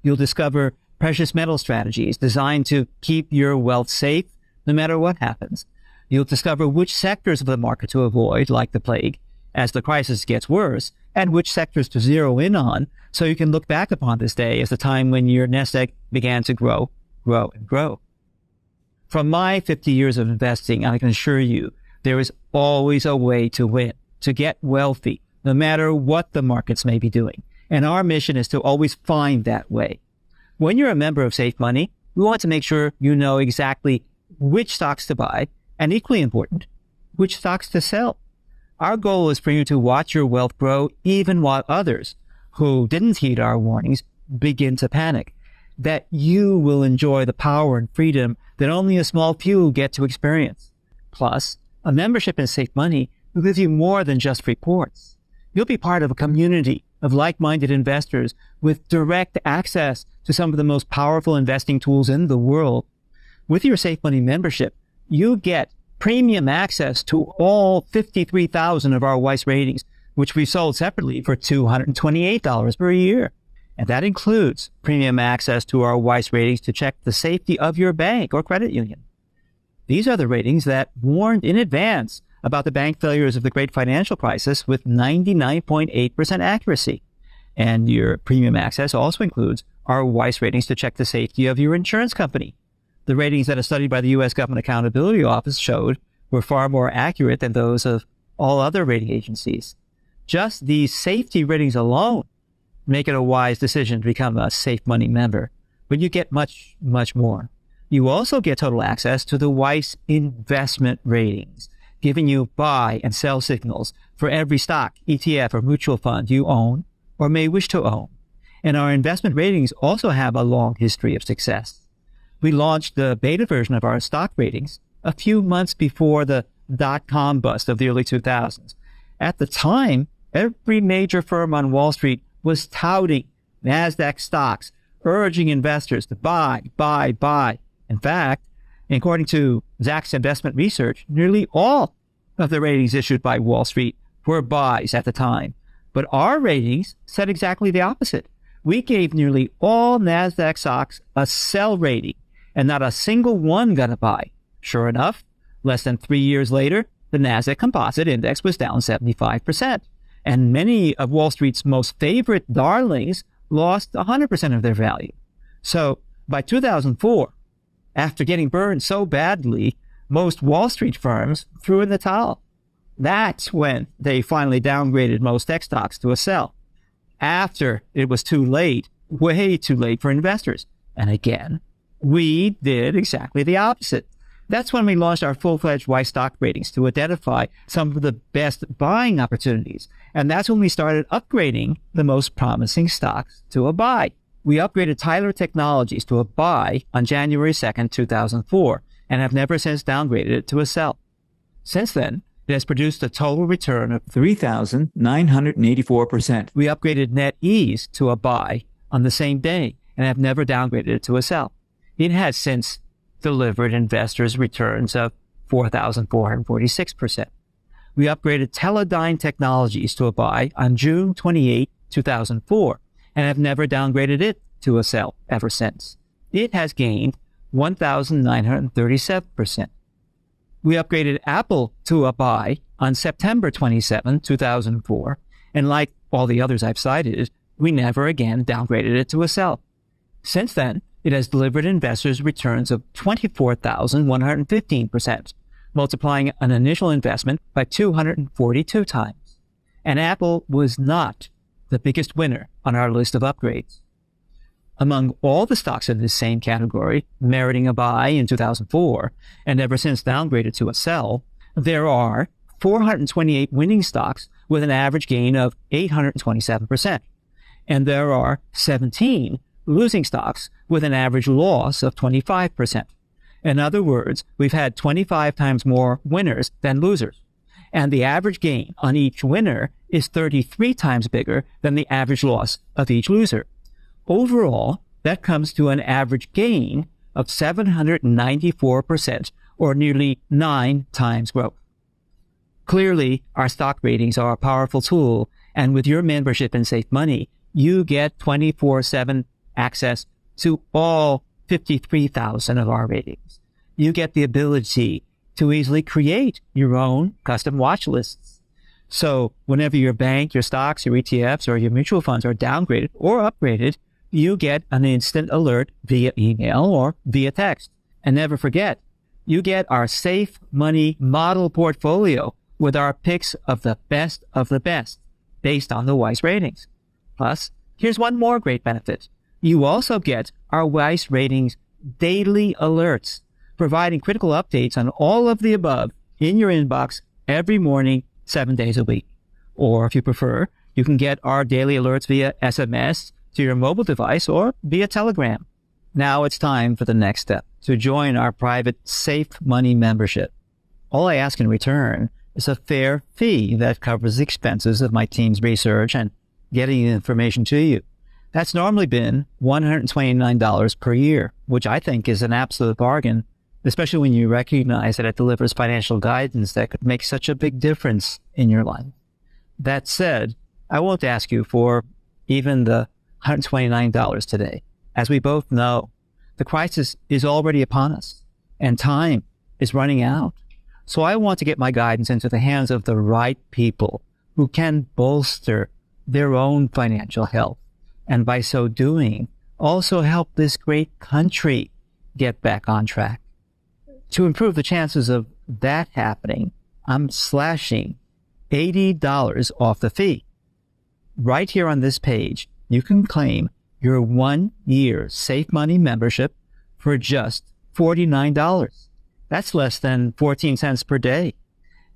Speaker 2: You'll discover precious metal strategies designed to keep your wealth safe no matter what happens. You'll discover which sectors of the market to avoid, like the plague, as the crisis gets worse, and which sectors to zero in on so you can look back upon this day as the time when your nest egg began to grow, and grow. From my 50 years of investing, I can assure you there is always a way to win, to get wealthy, no matter what the markets may be doing. And our mission is to always find that way. When you're a member of Safe Money, we want to make sure you know exactly which stocks to buy, and equally important, which stocks to sell. Our goal is for you to watch your wealth grow even while others, who didn't heed our warnings, begin to panic. That you will enjoy the power and freedom that only a small few get to experience. Plus, a membership in Safe Money will give you more than just reports. You'll be part of a community of like-minded investors with direct access to some of the most powerful investing tools in the world. With your Safe Money membership, you get premium access to all 53,000 of our Weiss ratings, which we sold separately for $228 per year. And that includes premium access to our Weiss ratings to check the safety of your bank or credit union. These are the ratings that warned in advance about the bank failures of the great financial crisis with 99.8% accuracy. And your premium access also includes our Weiss ratings to check the safety of your insurance company. The ratings that a study by the U.S. Government Accountability Office showed were far more accurate than those of all other rating agencies. Just these safety ratings alone make it a wise decision to become a Safe Money member. But you get much, much more. You also get total access to the Weiss investment ratings, giving you buy and sell signals for every stock, ETF, or mutual fund you own or may wish to own. And our investment ratings also have a long history of success. We launched the beta version of our stock ratings a few months before the dot-com bust of the early 2000s. At the time, every major firm on Wall Street was touting NASDAQ stocks, urging investors to buy, buy, buy. In fact, according to Zacks Investment Research, nearly all of the ratings issued by Wall Street were buys at the time. But our ratings said exactly the opposite. We gave nearly all NASDAQ stocks a sell rating, and not a single one got a buy. Sure enough, less than 3 years later, the NASDAQ Composite Index was down 75%. And many of Wall Street's most favorite darlings lost 100% of their value. So by 2004, after getting burned so badly, most Wall Street firms threw in the towel. That's when they finally downgraded most tech stocks to a sell, after it was too late, way too late for investors. And again, we did exactly the opposite. That's when we launched our full-fledged Weiss stock ratings to identify some of the best buying opportunities. And that's when we started upgrading the most promising stocks to a buy. We upgraded Tyler Technologies to a buy on January 2nd, 2004, and have never since downgraded it to a sell. Since then, it has produced a total return of 3,984%. We upgraded NetEase to a buy on the same day and have never downgraded it to a sell. It has since delivered investors returns of 4,446%. We upgraded Teledyne Technologies to a buy on June 28, 2004, and have never downgraded it to a sell ever since. It has gained 1,937%. We upgraded Apple to a buy on September 27, 2004, and like all the others I've cited, we never again downgraded it to a sell. Since then, it has delivered investors returns of 24,115%, multiplying an initial investment by 242 times. And Apple was not the biggest winner on our list of upgrades. Among all the stocks in this same category, meriting a buy in 2004 and ever since downgraded to a sell, there are 428 winning stocks with an average gain of 827%. And there are 17 losing stocks with an average loss of 25%. In other words, we've had 25 times more winners than losers. And the average gain on each winner is 33 times bigger than the average loss of each loser. Overall, that comes to an average gain of 794%, or nearly 9 times growth. Clearly, our stock ratings are a powerful tool, and with your membership in Safe Money, you get 24/7 access to all 53,000 of our ratings. You get the ability to easily create your own custom watch lists. So whenever your bank, your stocks, your ETFs, or your mutual funds are downgraded or upgraded, you get an instant alert via email or via text. And never forget, you get our Safe Money model portfolio with our picks of the best based on the Weiss ratings. Plus, here's one more great benefit. You also get our Weiss ratings daily alerts, providing critical updates on all of the above in your inbox every morning, 7 days a week. Or if you prefer, you can get our daily alerts via SMS to your mobile device or via Telegram. Now it's time for the next step, to join our private Safe Money membership. All I ask in return is a fair fee that covers the expenses of my team's research and getting the information to you. That's normally been $129 per year, which I think is an absolute bargain especially when you recognize that it delivers financial guidance that could make such a big difference in your life. That said, I won't ask you for even the $129 today. As we both know, the crisis is already upon us and time is running out. So I want to get my guidance into the hands of the right people who can bolster their own financial health, and by so doing, also help this great country get back on track. To improve the chances of that happening, I'm slashing $80 off the fee. Right here on this page, you can claim your 1-year Safe Money membership for just $49. That's less than 14 cents per day.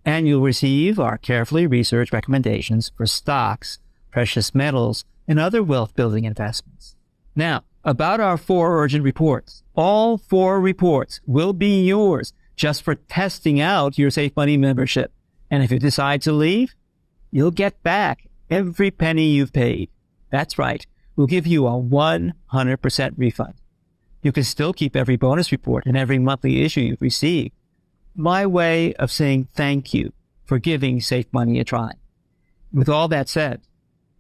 Speaker 2: And you'll receive our carefully researched recommendations for stocks, precious metals, and other wealth-building investments. Now, about our 4 urgent reports. All 4 reports will be yours just for testing out your Safe Money membership. And if you decide to leave, you'll get back every penny you've paid. That's right. We'll give you a 100% refund. You can still keep every bonus report and every monthly issue you've received. My way of saying thank you for giving Safe Money a try. With all that said,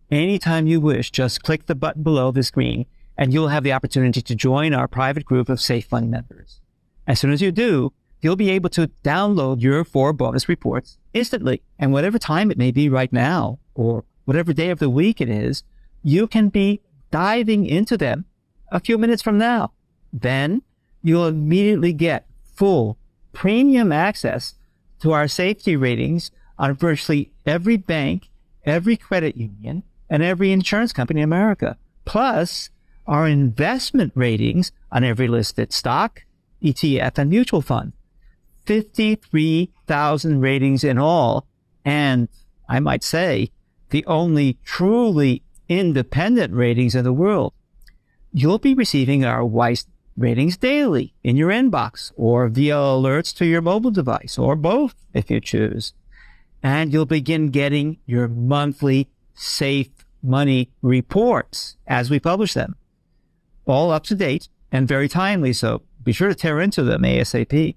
Speaker 2: anytime you wish, just click the button below the screen and you'll have the opportunity to join our private group of Safe Money members. As soon as you do, you'll be able to download your 4 bonus reports instantly. And whatever time it may be right now, or whatever day of the week it is, you can be diving into them a few minutes from now. Then you'll immediately get full premium access to our safety ratings on virtually every bank, every credit union, and every insurance company in America, plus our investment ratings on every listed stock, ETF, and mutual fund. 53,000 ratings in all, and I might say, the only truly independent ratings in the world. You'll be receiving our Weiss ratings daily in your inbox or via alerts to your mobile device, or both if you choose. And you'll begin getting your monthly Safe Money reports as we publish them. All up to date and very timely, so be sure to tear into them ASAP.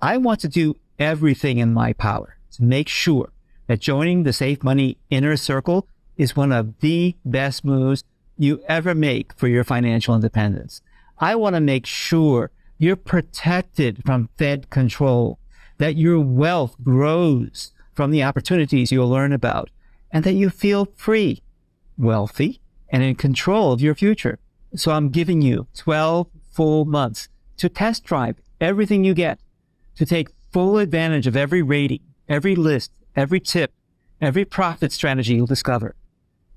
Speaker 2: I want to do everything in my power to make sure that joining the Safe Money Inner Circle is one of the best moves you ever make for your financial independence. I want to make sure you're protected from Fed control, that your wealth grows from the opportunities you'll learn about, and that you feel free, wealthy, and in control of your future. So I'm giving you 12 full months to test drive everything you get, to take full advantage of every rating, every list, every tip, every profit strategy you'll discover.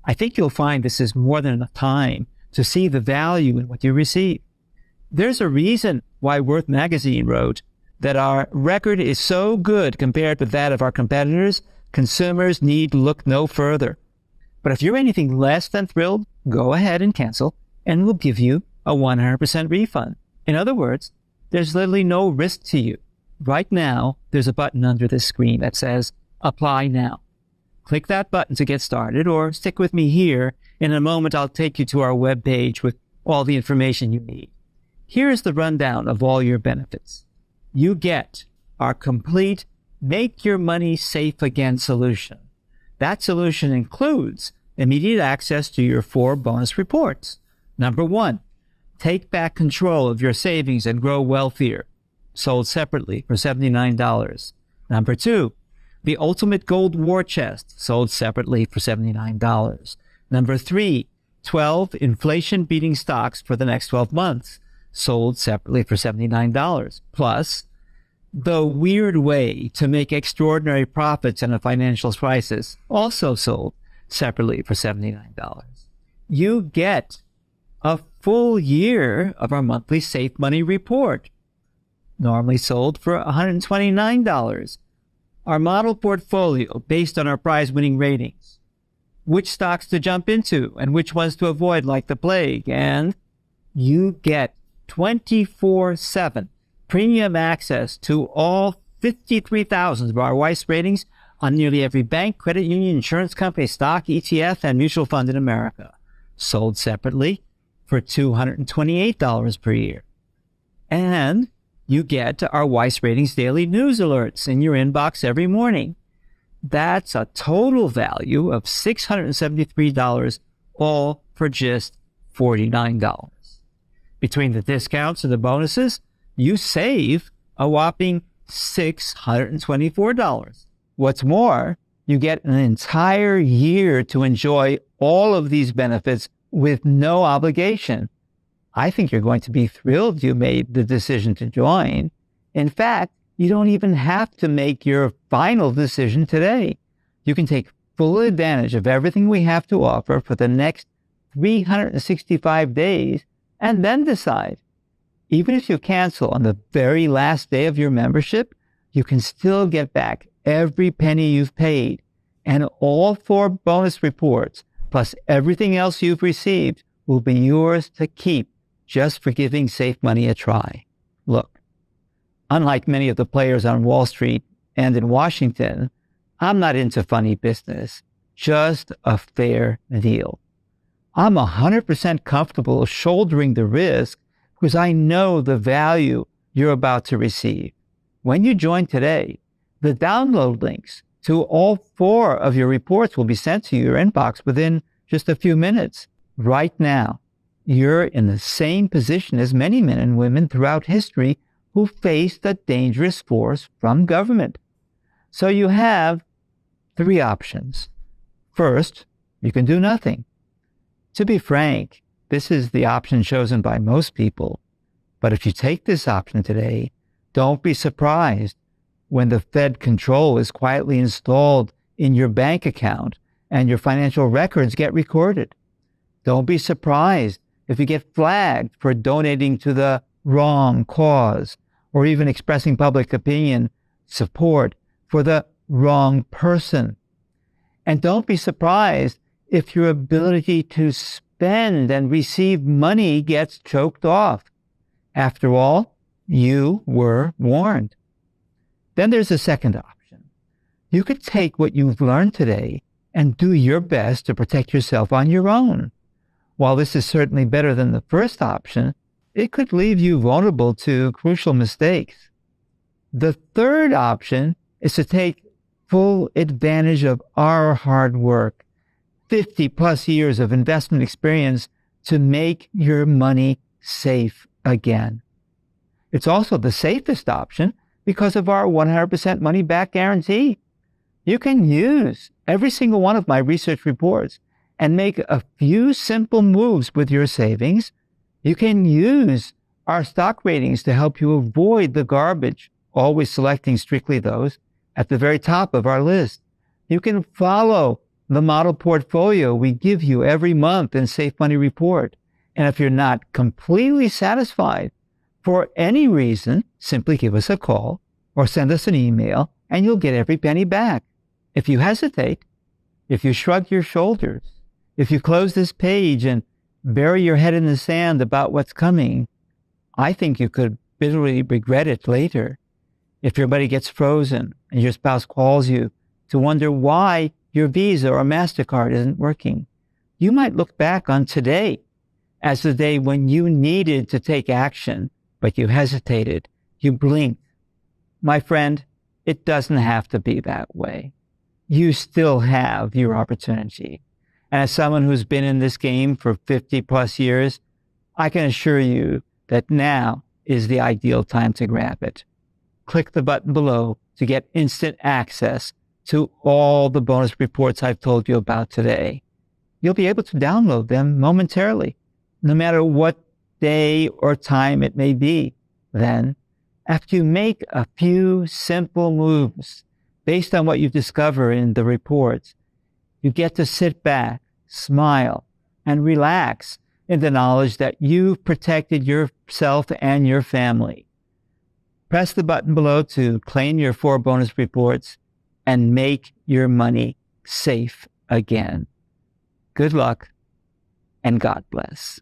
Speaker 2: I think you'll find this is more than enough time to see the value in what you receive. There's a reason why Worth Magazine wrote that our record is so good compared with that of our competitors, consumers need look no further. But if you're anything less than thrilled, go ahead and cancel, and we'll give you a 100% refund. In other words, there's literally no risk to you. Right now, there's a button under this screen that says, Apply Now. Click that button to get started, or stick with me here. In a moment, I'll take you to our webpage with all the information you need. Here's the rundown of all your benefits. You get our complete Make Your Money Safe Again solution. That solution includes immediate access to your 4 bonus reports. Number 1, take back control of your savings and grow wealthier, sold separately for $79. Number 2, the Ultimate Gold War Chest, sold separately for $79. Number 3, 12 inflation-beating stocks for the next 12 months, sold separately for $79. Plus, the weird way to make extraordinary profits in a financial crisis, also sold separately for $79. You get a full year of our monthly Safe Money report, normally sold for $129. Our model portfolio based on our prize-winning ratings, which stocks to jump into and which ones to avoid like the plague, and you get 24/7 premium access to all 53,000 of our Weiss ratings on nearly every bank, credit union, insurance company, stock, ETF, and mutual fund in America, sold separately for $228 per year. And you get our Weiss Ratings Daily News Alerts in your inbox every morning. That's a total value of $673, all for just $49. Between the discounts and the bonuses, you save a whopping $624. What's more, you get an entire year to enjoy all of these benefits with no obligation. I think you're going to be thrilled you made the decision to join. In fact, you don't even have to make your final decision today. You can take full advantage of everything we have to offer for the next 365 days and then decide. Even if you cancel on the very last day of your membership, you can still get back every penny you've paid, and all 4 bonus reports, plus everything else you've received, will be yours to keep just for giving Safe Money a try. Look, unlike many of the players on Wall Street and in Washington, I'm not into funny business, just a fair deal. I'm 100% comfortable shouldering the risk because I know the value you're about to receive. When you join today, the download links to all 4 of your reports will be sent to your inbox within just a few minutes. Right now, you're in the same position as many men and women throughout history who faced a dangerous force from government. So you have 3 options. First, you can do nothing. To be frank, this is the option chosen by most people. But if you take this option today, don't be surprised when the Fed control is quietly installed in your bank account and your financial records get recorded. Don't be surprised if you get flagged for donating to the wrong cause or even expressing public opinion support for the wrong person. And don't be surprised if your ability to spend and receive money gets choked off. After all, you were warned. Then there's a second option. You could take what you've learned today and do your best to protect yourself on your own. While this is certainly better than the first option, it could leave you vulnerable to crucial mistakes. The third option is to take full advantage of our hard work, 50 plus years of investment experience to make your money safe again. It's also the safest option because of our 100% money back guarantee. You can use every single one of my research reports and make a few simple moves with your savings. You can use our stock ratings to help you avoid the garbage, always selecting strictly those at the very top of our list. You can follow the model portfolio we give you every month in Safe Money Report. And if you're not completely satisfied for any reason, simply give us a call or send us an email and you'll get every penny back. If you hesitate, if you shrug your shoulders, if you close this page and bury your head in the sand about what's coming, I think you could bitterly regret it later. If your money gets frozen and your spouse calls you to wonder why your Visa or MasterCard isn't working, you might look back on today as the day when you needed to take action, but you hesitated, you blinked. My friend, it doesn't have to be that way. You still have your opportunity. And as someone who's been in this game for 50 plus years, I can assure you that now is the ideal time to grab it. Click the button below to get instant access to all the bonus reports I've told you about today. You'll be able to download them momentarily, no matter what day or time it may be. Then, after you make a few simple moves based on what you discover in the reports, you get to sit back, smile, and relax in the knowledge that you've protected yourself and your family. Press the button below to claim your 4 bonus reports and make your money safe again. Good luck and God bless.